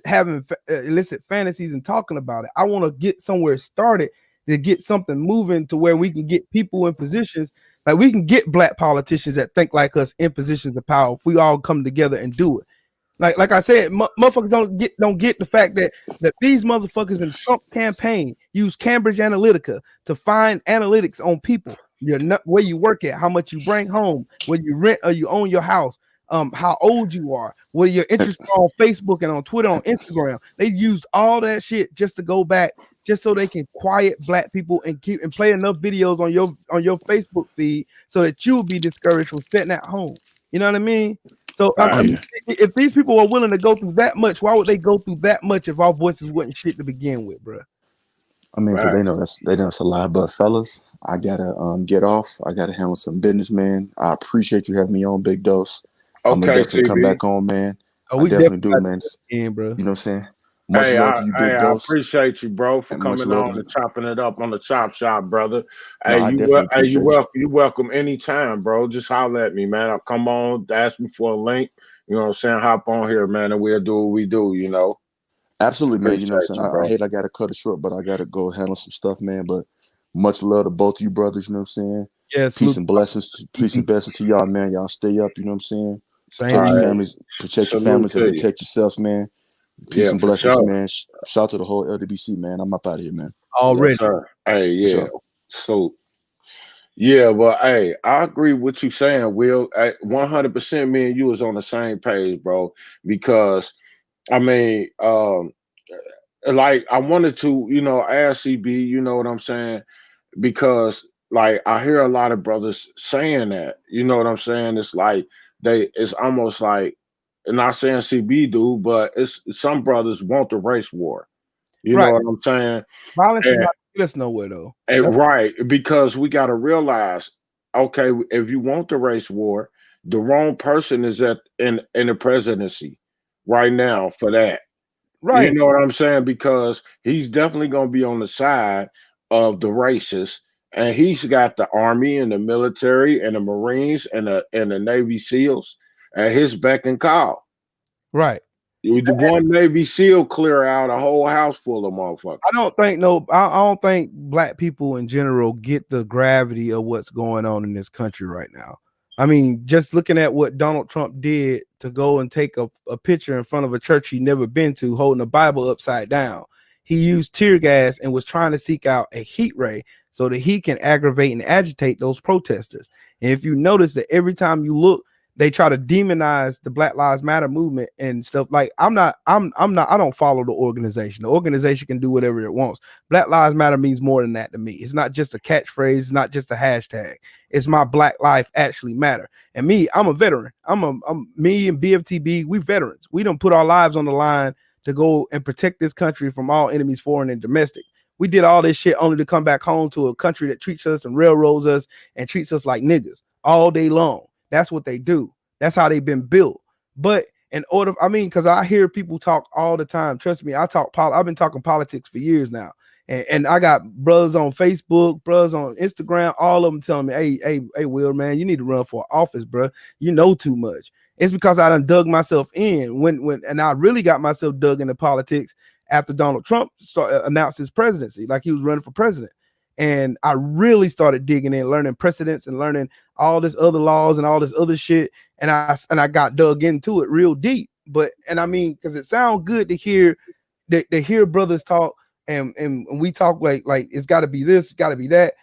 having illicit fantasies and talking about it. I want to get somewhere started to get something moving to where we can get people in positions, like we can get black politicians that think like us in positions of power if we all come together and do it. Like I said, motherfuckers don't get the fact that these motherfuckers in Trump campaign use Cambridge Analytica to find analytics on people, where you work at, how much you bring home, whether you rent or you own your house, how old you are, what your interests are on Facebook and on Twitter, on Instagram. They used all that shit just to go back just so they can quiet black people and keep and play enough videos on your Facebook feed so that you'll be discouraged from sitting at home. You know what I mean? So Oh Facts. yeah. if these people are willing to go through that much, why would they go through that much if our voices wasn't shit to begin with, bro? I mean, because Facts. they know that's a lie. But fellas, I gotta get off. I gotta handle some business, man. I appreciate you having me on, Big Dose. I'm gonna Okay, definitely come CB. back on, man. Oh, I we definitely definitely do, got man. to again, bro. You know what I'm saying? Much Hey, love to you, Big I Dose, appreciate you, bro, for and much coming love on to and you. chopping it up on the Chop Shop, brother. No, I definitely Hey, appreciate you. you welcome anytime, bro. Just holler at me, man. I'll come on, ask me for a link. You know what I'm saying? Hop on here, man, and we'll do what we do. You know. Absolutely, man. You know what Appreciate I'm you, saying? I bro. hate I gotta cut it short, but I gotta go handle some stuff, man. But much love to both of you brothers, you know what I'm saying? Yeah, salute. Peace and blessings to y'all, man. Y'all stay up, you know what I'm saying? Same All to you. right. Protect your Salute families and to you. protect yourselves, man. Peace Yeah, and for blessings, sure. man. Shout out to the whole LDBC, man. I'm up out of here, man. Yes, Already. sir. Hey, For yeah. sure. So yeah, but hey, I agree with what you saying, Will. 100% me and you was on the same page, bro. Because I mean, like I wanted to, ask CB, you know what I'm saying? Because like I hear a lot of brothers saying that, you know what I'm saying? It's like it's almost like, and not saying CB do, but it's some brothers want the race war. You know Right. what I'm saying? Violence is And, not get us nowhere though. and right, because we got to realize, okay, if you want the race war, the wrong person is in the presidency right now for that. You Right. know what I'm saying? Because he's definitely going to be on the side of the racists, and he's got the army and the military and the Marines and the Navy SEALs at his beck and call. Right. The one Navy SEAL clear out a whole house full of I motherfuckers. don't think no, I don't think black people in general get the gravity of what's going on in this country right now. I mean, just looking at what Donald Trump did to go and take a picture in front of a church he never been to, holding a Bible upside down. He used tear gas and was trying to seek out a heat ray so that he can aggravate and agitate those protesters. And if you notice that every time you look, they try to demonize the Black Lives Matter movement and stuff. Like I'm not, I don't follow the organization. The organization can do whatever it wants. Black Lives Matter means more than that to me. It's not just a catchphrase, it's not just a hashtag. It's my black life actually matter. And me, I'm a veteran. I'm me and BFTB, we veterans. We don't put our lives on the line to go and protect this country from all enemies, foreign and domestic. We did all this shit only to come back home to a country that treats us and railroads us and treats us like niggas all day long. That's what they do. That's how they've been built. But in order, I mean, because I hear people talk all the time. Trust me, I've been talking politics for years now. And I got brothers on Facebook, brothers on Instagram, all of them telling me, hey, Will, man, you need to run for office, bro. You know too much. It's because I done dug myself in and I really got myself dug into politics after Donald Trump announced his presidency, like he was running for president. And I really started digging in, learning precedents and learning all this other laws and all this other shit. And I got dug into it real deep. But and I mean, because it sounds good to hear to hear brothers talk and we talk like it's got to be this, it's got to be that.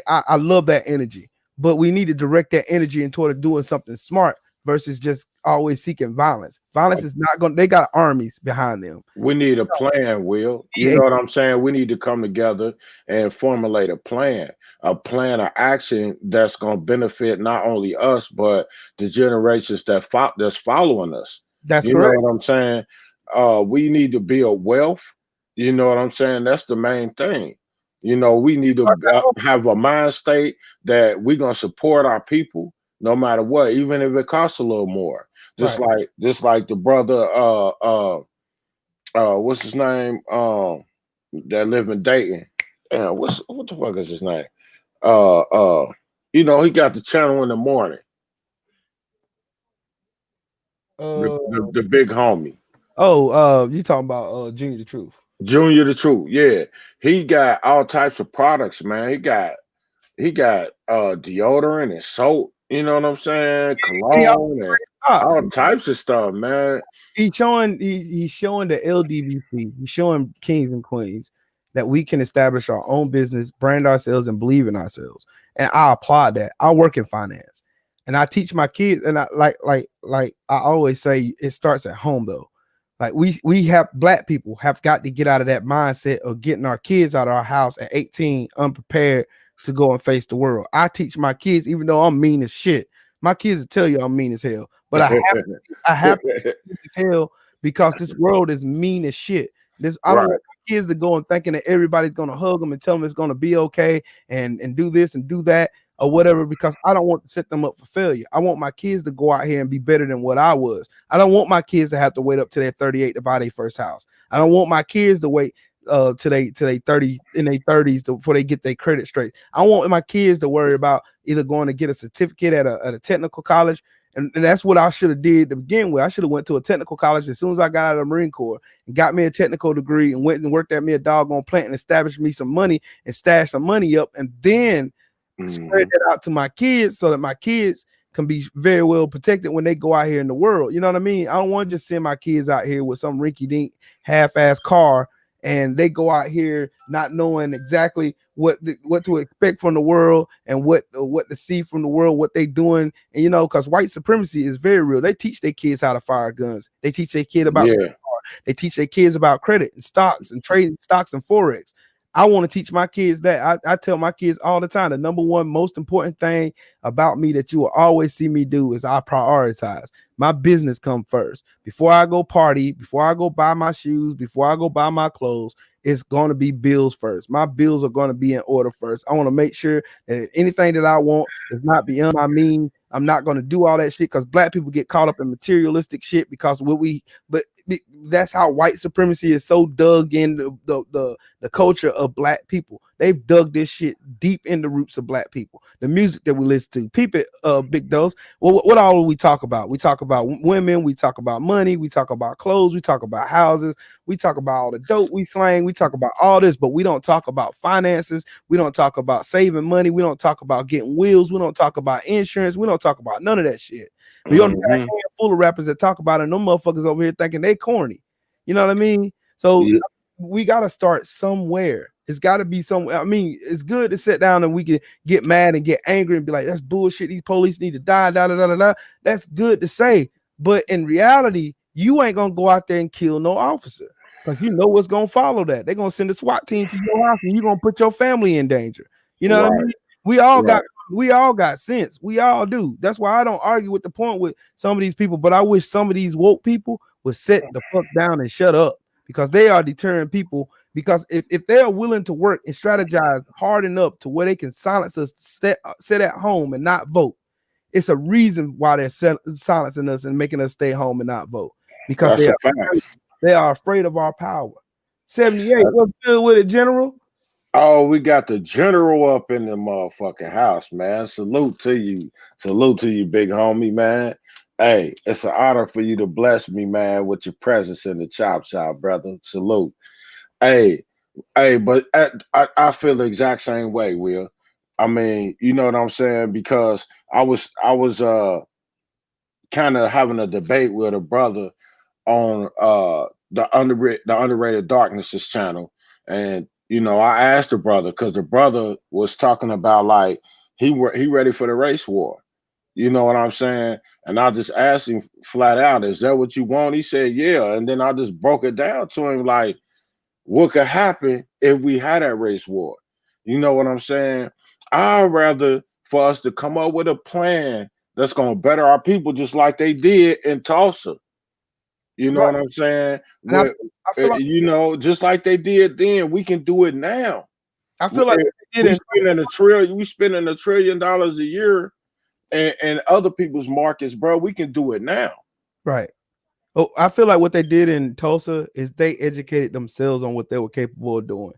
I love that energy, but we need to direct that energy into doing something smart versus just always seeking violence. Violence is not going. They got armies behind them. We need a plan, Will. You Yeah, know what I'm saying? We need to come together and formulate a plan of action that's going to benefit not only us but the generations that's following us. that's You know correct. what I'm saying? We need to build wealth. You know what I'm saying? That's the main thing. We need to have a mind state that we're going to support our people no matter what, even if it costs a little more. Right. Just like the brother what's his name? That live in Dayton. What the fuck is his name? Uh uh he got the channel in the morning. Uh The big homie. you talking about Junior the Truth. Junior the Truth. Yeah. He got all types of products, man. He got deodorant and soap, you know what I'm saying? He Cologne and outside. all types of stuff, man. He's showing the LDBC, he's showing kings and queens that we can establish our own business, brand ourselves, and believe in ourselves. And I applaud that. I work in finance and I teach my kids, and I like I always say, it starts at home though. Like we have black people have got to get out of that mindset of getting our kids out of our house at 18 unprepared to go and face the world. I teach my kids, even though I'm mean as shit. My kids will tell you I'm mean as hell, but I have to be mean as hell because this world is mean as shit. This I don't Right. want my kids to go and thinking that everybody's gonna hug them and tell them it's gonna be okay and do this and do that or whatever, because I don't want to set them up for failure. I want my kids to go out here and be better than what I was. I don't want my kids to have to wait up to their 38 to buy their first house. I don't want my kids to wait to they 30 in their 30s before they get their credit straight. I want my kids to worry about either going to get a certificate at a technical college. And that's what I should have did to begin with. I should have went to a technical college as soon as I got out of the Marine Corps and got me a technical degree and went and worked at me a doggone plant and established me some money and stashed some money up and then spread that out to my kids so that my kids can be very well protected when they go out here in the world. You know what I mean? I don't want to just send my kids out here with some rinky-dink half-ass car and they go out here not knowing exactly what to expect from the world and what to see from the world, what they doing. And you know, because white supremacy is very real. They teach their kids how to fire guns. They teach their kid about they teach their kids about credit and stocks and trading stocks and forex. I want to teach my kids that. I tell my kids all the time, the number one most important thing about me that you will always see me do is I prioritize. My business come first. Before I go party, before I go buy my shoes, before I go buy my clothes, it's going to be bills first. My bills are going to be in order first. I want to make sure that anything that I want is not beyond my means. I'm not going to do all that shit because black people get caught up in materialistic shit because but that's how white supremacy is so dug in the culture of black people. They've dug this shit deep in the roots of black people. The music that we listen to, peep it, Big Dose. Well, what all do we talk about? We talk about women, we talk about money, we talk about clothes, we talk about houses, we talk about all the dope we slang, we talk about all this, but we don't talk about finances, we don't talk about saving money, we don't talk about getting wheels, we don't talk about insurance, we don't talk about none of that shit. We only got a handful of rappers that talk about it, and them motherfuckers over here thinking they corny. You know what I mean? So we got to start somewhere. It's got to be somewhere. I mean, it's good to sit down and we can get mad and get angry and be like, that's bullshit. These police need to die. Da, da, da, da, da. That's good to say. But in reality, you ain't going to go out there and kill no officer because you know what's going to follow that. They're going to send a SWAT team to your house and you're going to put your family in danger. You know what I mean? We all got sense. We all do. That's why I don't argue with the point with some of these people, but I wish some of these woke people would sit the fuck down and shut up because they are deterring people. Because if they are willing to work and strategize hard enough to where they can silence us, sit at home and not vote, it's a reason why they're silencing us and making us stay home and not vote. Because they are afraid of our power. 78, what's good with it, General? Oh, we got the general up in the motherfucking house, man. Salute to you. Salute to you, big homie, man. Hey, it's an honor for you to bless me, man, with your presence in the chop shop, brother. Salute. Hey, but I feel the exact same way, Will. I mean, you know what I'm saying? Because I was kind of having a debate with a brother on the underrated darknesses channel, and you know, I asked the brother because the brother was talking about like he ready for the race war. You know what I'm saying? And I just asked him flat out, "Is that what you want?" He said, "Yeah." And then I just broke it down to him like, what could happen if we had that race war? You know what I'm saying? I'd rather for us to come up with a plan that's going to better our people just like they did in Tulsa. You know what I'm saying? I feel like, you know, just like they did then, we can do it now. I feel like we spending $1 trillion a year and other people's markets, bro. We can do it now. Right. Oh, I feel like what they did in Tulsa is they educated themselves on what they were capable of doing.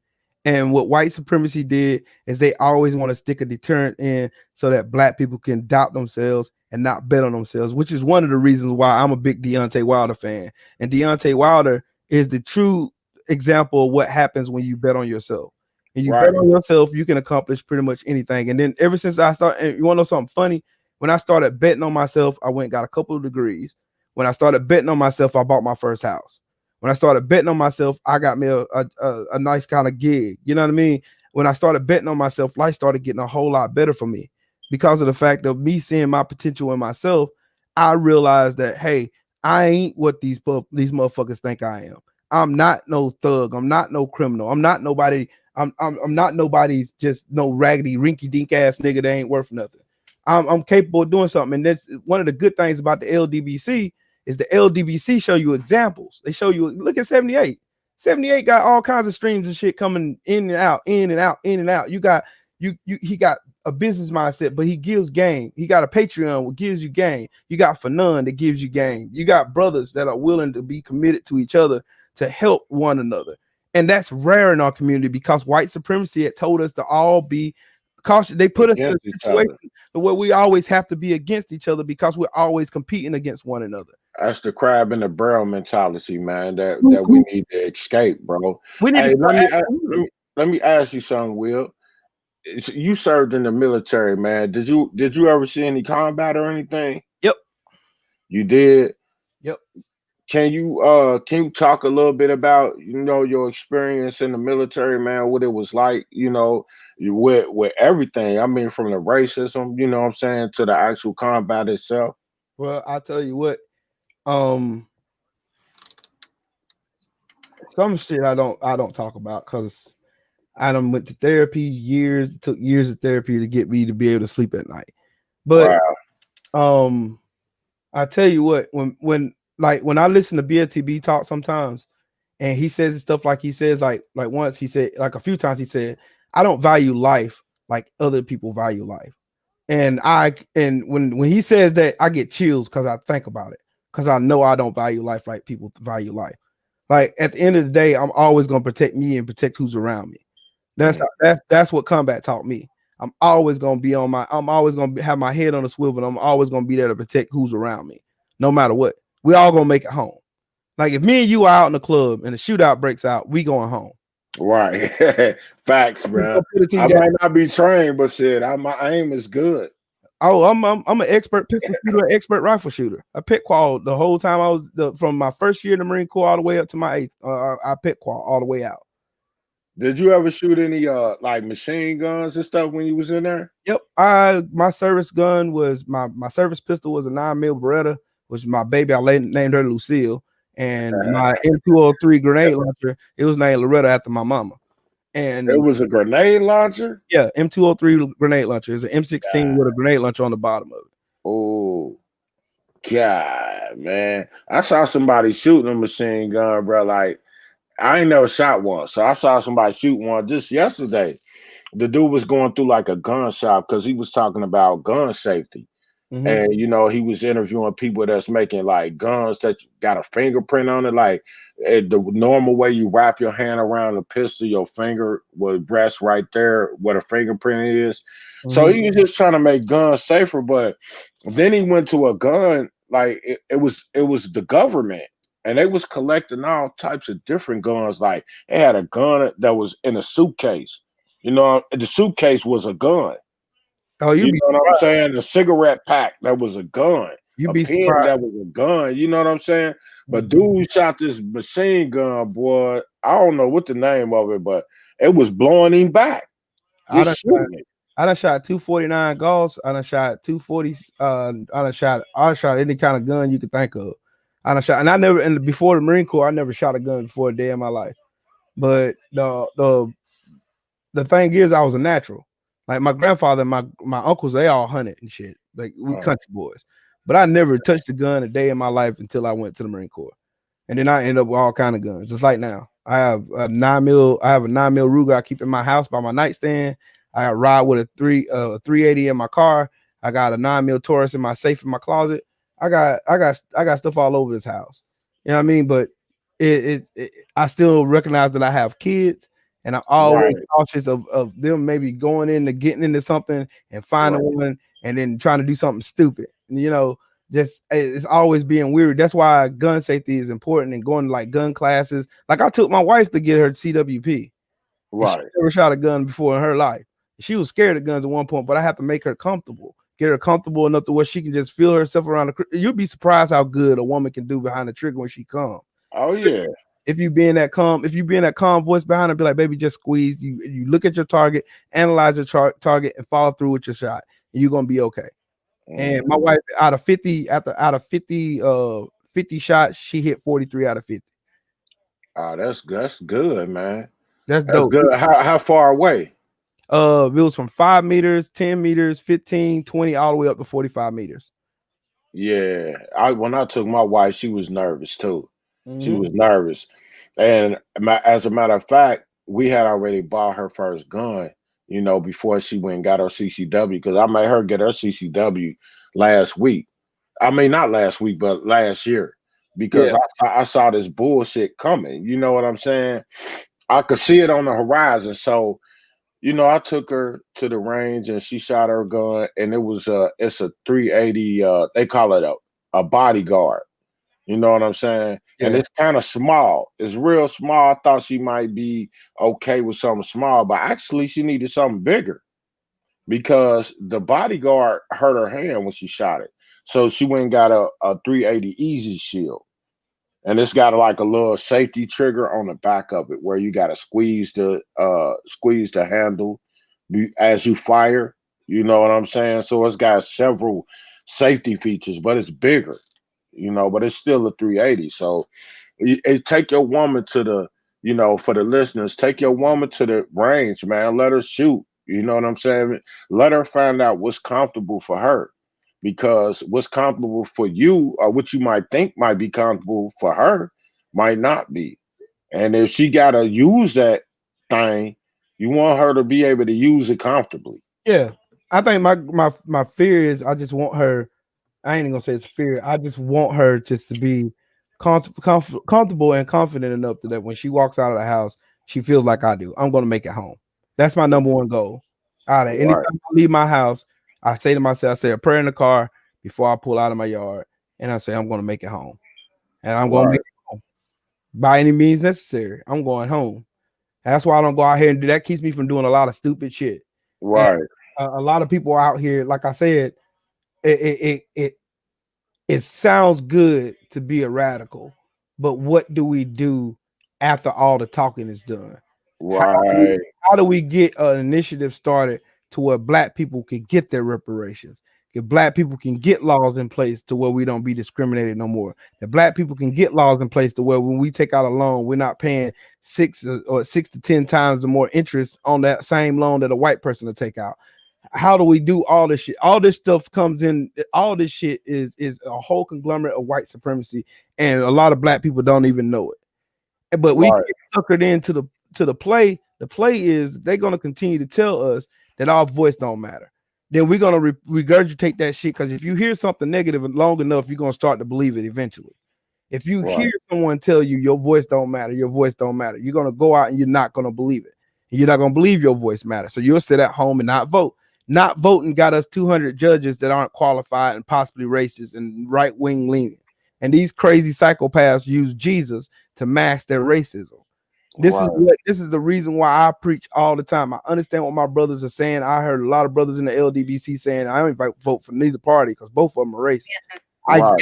And what white supremacy did is they always want to stick a deterrent in so that black people can doubt themselves and not bet on themselves, which is one of the reasons why I'm a big Deontay Wilder fan. And Deontay Wilder is the true example of what happens when you bet on yourself. And you bet on yourself, you can accomplish pretty much anything. And then ever since I started, and you want to know something funny? When I started betting on myself, I went and got a couple of degrees. When I started betting on myself, I bought my first house. When I started betting on myself, I got me a nice kind of gig. You know what I mean? When I started betting on myself, life started getting a whole lot better for me because of the fact of me seeing my potential in myself. I realized that, hey, I ain't what these motherfuckers think I am. I'm not no thug. I'm not no criminal. I'm not nobody. I'm not nobody's just no raggedy rinky dink ass nigga that ain't worth nothing. I'm capable of doing something. And that's one of the good things about the LDBC is the LDBC show you examples. They show you, look at 78. 78 got all kinds of streams of shit coming in and out, in and out, in and out. You got he got a business mindset, but he gives game. He got a Patreon that gives you game. You got Fanon that gives you game. You got brothers that are willing to be committed to each other to help one another. And that's rare in our community because white supremacy had told us to all be cautious. They put us in a situation where we always have to be against each other because we're always competing against one another. That's the crab in the barrel mentality, man. That we need to escape, bro. We need let me ask you something, Will. You served in the military, man. Did you ever see any combat or anything? Yep. You did? Yep. Can you talk a little bit about, your experience in the military, man, what it was like, with everything? I mean, from the racism, you know what I'm saying, to the actual combat itself. Well, I'll tell you what, some shit I don't talk about because I done went to therapy years. It took years of therapy to get me to be able to sleep at night. But I tell you what, when I listen to BLTB talk sometimes, and he says stuff like he says, like once he said, like a few times he said, I don't value life like other people value life. And when he says that, I get chills because I think about it, because I know I don't value life like people value life. Like at the end of the day, I'm always gonna protect me and protect who's around me. That's what combat taught me. I'm always gonna have my head on a swivel, and I'm always gonna be there to protect who's around me, no matter what. We all gonna make it home. Like if me and you are out in the club and the shootout breaks out, we going home. Right. Facts, bro. I might not be trained, but shit, my aim is good. Oh, I'm an expert pistol shooter, expert rifle shooter. I pit qual the whole time I was from my first year in the Marine Corps all the way up to my 8th. I pit qual all the way out. Did you ever shoot any like machine guns and stuff when you was in there? Yep. My service gun was my service pistol was a 9mm Beretta, which my baby, I named her Lucille, and my M203 grenade launcher, it was named Loretta after my mama. And it was a grenade launcher? Yeah, M203 grenade launcher. It's an M16 with a grenade launcher on the bottom of it. Oh, God, man. I saw somebody shooting a machine gun, bro. Like, I ain't never shot one. So I saw somebody shoot one just yesterday. The dude was going through like a gun shop because he was talking about gun safety. Mm-hmm. And, he was interviewing people that's making like guns that got a fingerprint on it. Like the normal way you wrap your hand around a pistol, your finger would rest right there where the fingerprint is. Mm-hmm. So he was just trying to make guns safer. But then he went to a gun, like it was the government. And they was collecting all types of different guns. Like they had a gun that was in a suitcase. The suitcase was a gun. Oh, you know what I'm saying? A cigarette pack that was a gun. You a be pen surprised. That was a gun. You know what I'm saying? But dude shot this machine gun, boy. I don't know what the name of it, but it was blowing him back. I done shot 249 Gauss. I done shot 240s. I shot any kind of gun you could think of. I done shot, and I never, and before the Marine Corps, I never shot a gun before a day in my life. But the thing is, I was a natural. Like my grandfather and my uncles, they all hunted and shit. Like we country boys. But I never touched a gun a day in my life until I went to the Marine Corps. And then I end up with all kind of guns. Just like now. I have a 9mm Ruger I keep in my house by my nightstand. I ride with a 380 in my car. I got a 9mm Taurus in my safe in my closet. I got stuff all over this house. You know what I mean? But I still recognize that I have kids, and I'm always cautious of them maybe going into getting into something and finding one and then trying to do something stupid. And, just it's always being weird. That's why gun safety is important and going to like gun classes. Like I took my wife to get her CWP. Right. She never shot a gun before in her life. She was scared of guns at one point, but I have to make her comfortable. Get her comfortable enough to where she can just feel herself around the. You'd be surprised how good a woman can do behind the trigger when she calm. Oh yeah. If you be in that calm voice behind her, be like, baby, just squeeze. You look at your target, analyze your target, and follow through with your shot, and you're gonna be okay. And my wife, out of 50 50 shots. She hit 43 out of 50. That's good, man. That's That's dope. good. How far away? It was from 5 meters, 10 meters, 15, 20, all the way up to 45 meters. Yeah, when I took my wife, she was nervous too. She Mhm. was nervous, and as a matter of fact, we had already bought her first gun. You know, before she went and got her CCW, because I made her get her CCW last week. I mean, not last week, but last year, because Yeah. I saw this bullshit coming. You know what I'm saying? I could see it on the horizon. So, I took her to the range and she shot her gun, and it's a 380. They call it a bodyguard. You know what I'm saying? And Yeah. it's kind of small. It's real small. I thought she might be okay with something small, but actually she needed something bigger because the bodyguard hurt her hand when she shot it. So she went and got a 380 Easy Shield. And it's got like a little safety trigger on the back of it where you got to squeeze the handle as you fire. You know what I'm saying? So it's got several safety features, but it's bigger. But it's still a 380. So take your woman to for the listeners, take your woman to the range, man. Let her shoot. You know what I'm saying? Let her find out what's comfortable for her, because what's comfortable for you or what you might think might be comfortable for her might not be. And if she got to use that thing, you want her to be able to use it comfortably. Yeah. I think my fear is I just want her. I ain't even gonna say it's fear. I just want her just to be comfortable and confident enough that when she walks out of the house, she feels like I do. I'm gonna make it home. That's my number one goal. All right. Anytime Right, I leave my house, I say to myself, I say a prayer in the car before I pull out of my yard, and I say I'm gonna make it home, and I'm gonna make right, it home by any means necessary. I'm going home. That's why I don't go out here and do that. Keeps me from doing a lot of stupid shit. And right, a lot of people out here, like I said, it sounds good to be a radical, but what do we do after all the talking is done? How right, how do we get an initiative started to where black people can get their reparations? If black people can get laws in place to where we don't be discriminated no more. That black people can get laws in place to where when we take out a loan, we're not paying 6 to 10 times the more interest on that same loan that a white person will take out. How do we do all this shit? All this stuff comes in. All this shit is a whole conglomerate of white supremacy, and a lot of black people don't even know it. But we right, get suckered into the play. The play is they're gonna continue to tell us that our voice don't matter. Then we're gonna regurgitate that shit, because if you hear something negative long enough, you're gonna start to believe it eventually. If you hear right, someone tell you your voice don't matter, your voice don't matter, you're gonna go out and you're not gonna believe it. And you're not gonna believe your voice matters. So you'll sit at home and not vote. Not voting got us 200 judges that aren't qualified and possibly racist and right wing leaning. And these crazy psychopaths use Jesus to mask their racism. right, This is the reason why I preach all the time. I understand what my brothers are saying. I heard a lot of brothers in the LDBC saying I don't vote for neither party because both of them are racist. I right,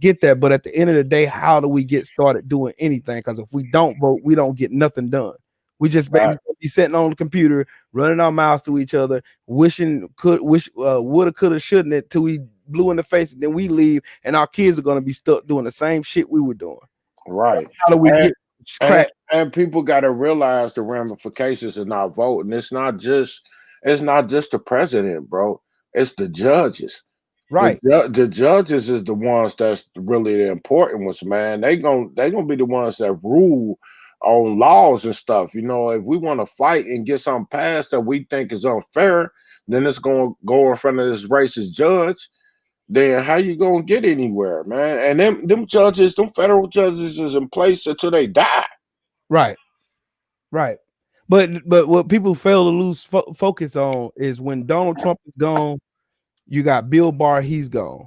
get that, but at the end of the day, how do we get started doing anything? Because if we don't vote, we don't get nothing done. We just right, be sitting on the computer, running our mouths to each other, wishing woulda, coulda, shouldn't it, till we blue in the face, and then we leave, and our kids are gonna be stuck doing the same shit we were doing. right. How do we And get and crack? and people got to realize the ramifications of not voting. It's not just the president, bro. It's the judges. The Right, the judges is the ones that's really the important ones, man. They gonna be the ones that rule on laws and stuff. If we want to fight and get something passed that we think is unfair, then it's gonna go in front of this racist judge. Then how you gonna get anywhere, man? And them judges, them federal judges, is in place until they die. right, right. But what people fail to lose focus on is when Donald Trump is gone, you got Bill Barr, he's gone.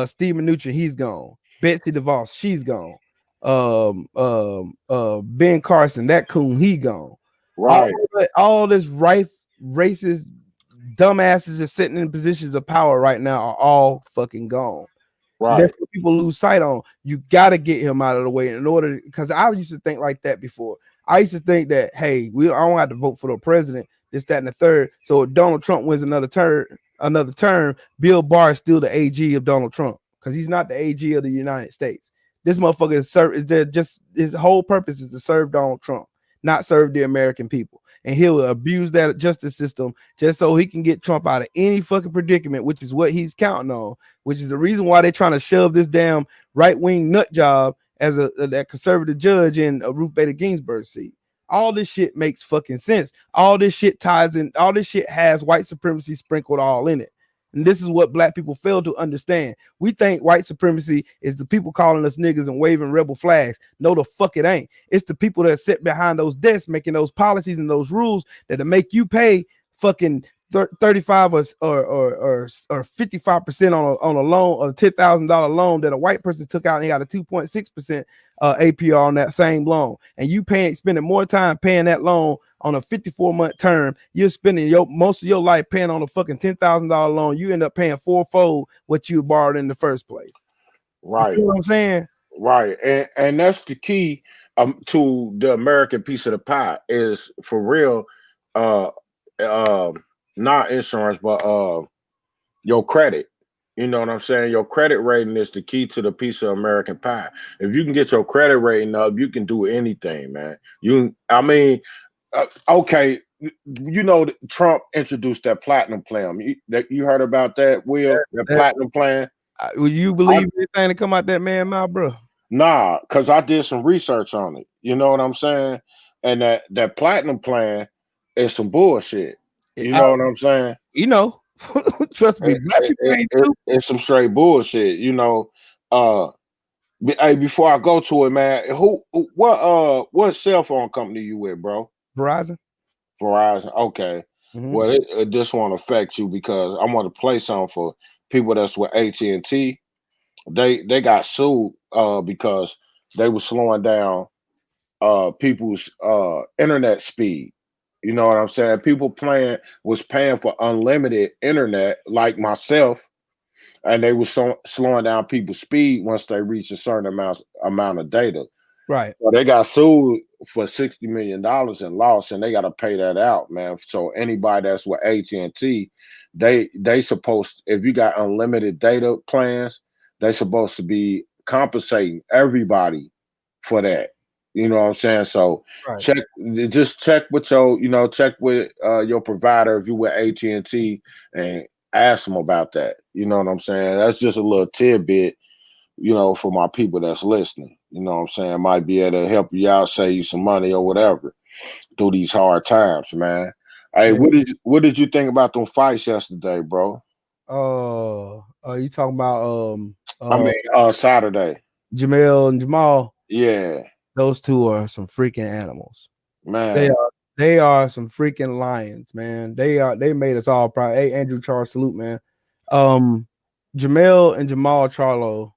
Steve Mnuchin, he's gone. Betsy DeVos, she's gone. Ben Carson, that coon, he gone. All, Right, all this racist dumbasses that's sitting in positions of power right now are all fucking gone. That's right, what people lose sight on. You got to get him out of the way in order, because I used to think like that before. I used to think that, hey, I don't have to vote for the president, this, that, and the third. So if Donald Trump wins another term, Bill Barr is still the AG of Donald Trump. because he's not the AG of the United States. This motherfucker is just his whole purpose is to serve Donald Trump, not serve the American people. And he'll abuse that justice system just so he can get Trump out of any fucking predicament, which is what he's counting on, which is the reason why they're trying to shove this damn right-wing nut job as that conservative judge in Ruth Bader Ginsburg's seat. All this shit makes fucking sense. All this shit ties in. All this shit has white supremacy sprinkled all in it. And this is what black people fail to understand. We think white supremacy is the people calling us niggas and waving rebel flags. No, the fuck it ain't. It's the people that sit behind those desks making those policies and those rules that make you pay fucking 35 or 55% on a loan, or $10,000 loan that a white person took out and he got a 2.6% APR on that same loan. And you spending more time paying that loan on a 54-month term. You're spending most of your life paying on a fucking $10,000 loan. You end up paying fourfold what you borrowed in the first place. Right. You know what I'm saying? Right. And that's the key to the American piece of the pie is for real, not insurance, but your credit. You know what I'm saying? Your credit rating is the key to the piece of American pie. If you can get your credit rating up, you can do anything, man. Okay, you know, Trump introduced that platinum plan. You heard about that, Will? That platinum plan? Will you believe anything that come out that man mouth, bro? Nah, because I did some research on it. You know what I'm saying? And that platinum plan is some bullshit. You know what I'm saying? You know, trust me, it's some straight bullshit. You know, hey, before I go to it, man, what cell phone company you with, bro? Verizon. Okay. Mm-hmm. Well, it just won't affect you because I want to play something for people that's with AT&T. They got sued because they were slowing down people's internet speed. You know what I'm saying? People was paying for unlimited internet, like myself, and they were slowing down people's speed once they reached a certain amount of data. Right. So they got sued for $60 million in loss, and they got to pay that out, man. So anybody that's with AT&T, they supposed, if you got unlimited data plans, they supposed to be compensating everybody for that. You know what I'm saying? So check with your provider if you with AT&T and ask them about that. You know what I'm saying? That's just a little tidbit, you know, for my people that's listening. You know what I'm saying? Might be able to help you out, save you some money or whatever through these hard times, man. Hey, what did you think about them fights yesterday, bro? You talking about Saturday. Jamel and Jamal? Yeah. Those two are some freaking animals. Man. They are some freaking lions, man. They made us all proud. Hey, Andrew Charles, salute, man. Jamel and Jamal Charlo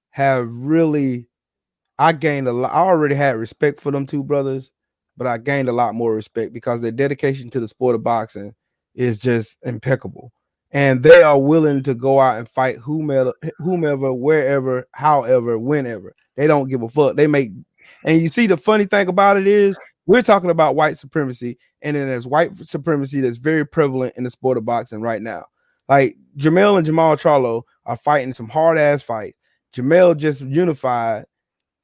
have really, I gained a lot. I already had respect for them two brothers, but I gained a lot more respect because their dedication to the sport of boxing is just impeccable. And they are willing to go out and fight whomever, wherever, however, whenever. They don't give a fuck. And you see, the funny thing about it is we're talking about white supremacy, and then there's white supremacy that's very prevalent in the sport of boxing right now. Like Jamel and Jamal Charlo are fighting some hard ass fights. Jamel just unified,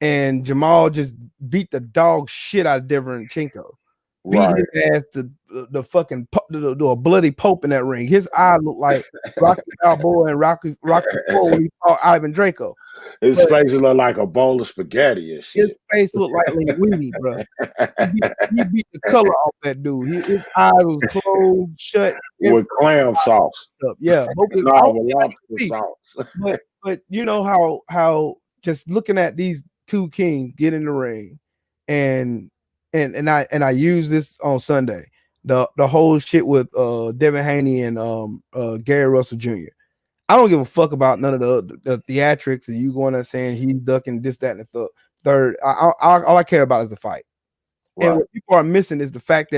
and Jamal just beat the dog shit out of Deverenchenko. Beat his ass to the fucking a bloody pope in that ring. His eye looked like Rocky Balboa and Rocky IV when he fought Ivan Draco. His face looked like a bowl of spaghetti and shit. His face looked like linguine, bro. He beat the color off that dude. His eyes was closed shut with clam sauce. Yeah, with lobster sauce. But you know how just looking at these two kings get in the ring, and I use this on Sunday. The whole shit with Devin Haney and Gary Russell Jr. I don't give a fuck about none of the theatrics and you going there saying he's ducking this, that, and the third. All I care about is the fight. Right. And what people are missing is the fact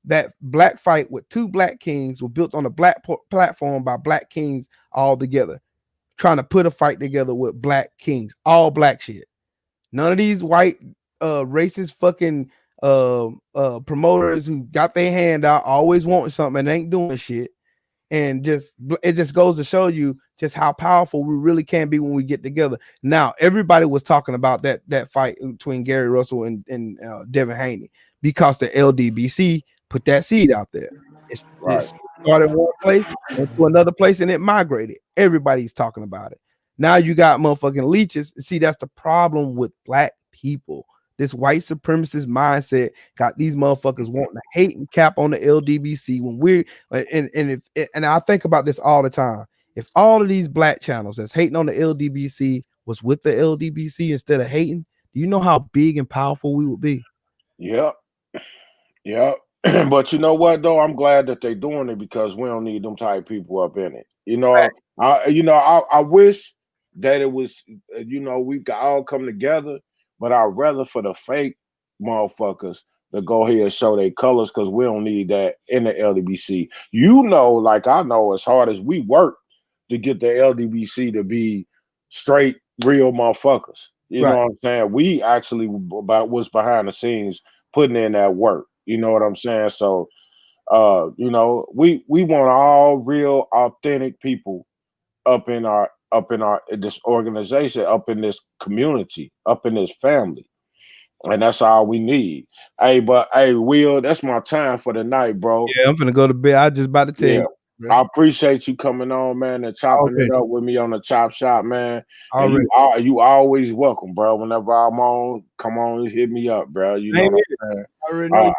that black fight with two black kings were built on a black platform by black kings all together, trying to put a fight together with black kings, all black shit. None of these white racist fucking promoters who got their hand out always wanting something and ain't doing shit. And it just goes to show you just how powerful we really can be when we get together. Now, everybody was talking about that fight between Gary Russell and Devin Haney because the LDBC put that seed out there. Right. It started one place, went to another place, and it migrated. Everybody's talking about it. Now you got motherfucking leeches. See, that's the problem with black people. This white supremacist mindset got these motherfuckers wanting to hate and cap on the LDBC when we're and I think about this all the time. If all of these black channels that's hating on the LDBC was with the LDBC instead of hating, do you know how big and powerful we would be? Yep. Yep. But you know what though? I'm glad that they're doing it because we don't need them type people up in it. I wish that it was we could all come together, but I'd rather for the fake motherfuckers to go ahead and show their colors because we don't need that in the LDBC. Like I know, as hard as we work to get the LDBC to be straight, real motherfuckers. You know what I'm saying? We actually was behind the scenes putting in that work. You know what I'm saying? So we want all real authentic people up in this organization, up in this community, up in this family. And that's all we need. Hey, Will, that's my time for the night, bro. Yeah, I'm finna go to bed. I just about to tell you. I appreciate you coming on, man, and chopping it up with me on the Chop Shop, man. And you always welcome, bro. Whenever I'm on, come on, just hit me up, bro. You know what I'm saying?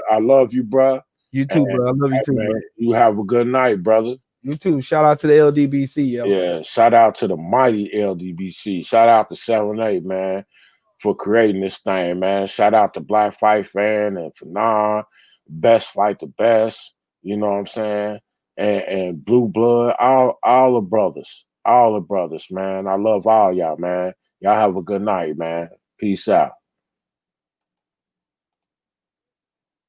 I love you, bro. You too, bro. I love you too, man. bro. You have a good night, brother. You too. Shout out to the LDBC, yo. Yeah, shout out to the mighty LDBC. Shout out to 7-8, man, for creating this thing, man. Shout out to Black Fight Fan and Fanon, Best Fight the Best. You know what I'm saying? And Blue Blood, all the brothers, man. I love all y'all, man. Y'all have a good night, man. Peace out.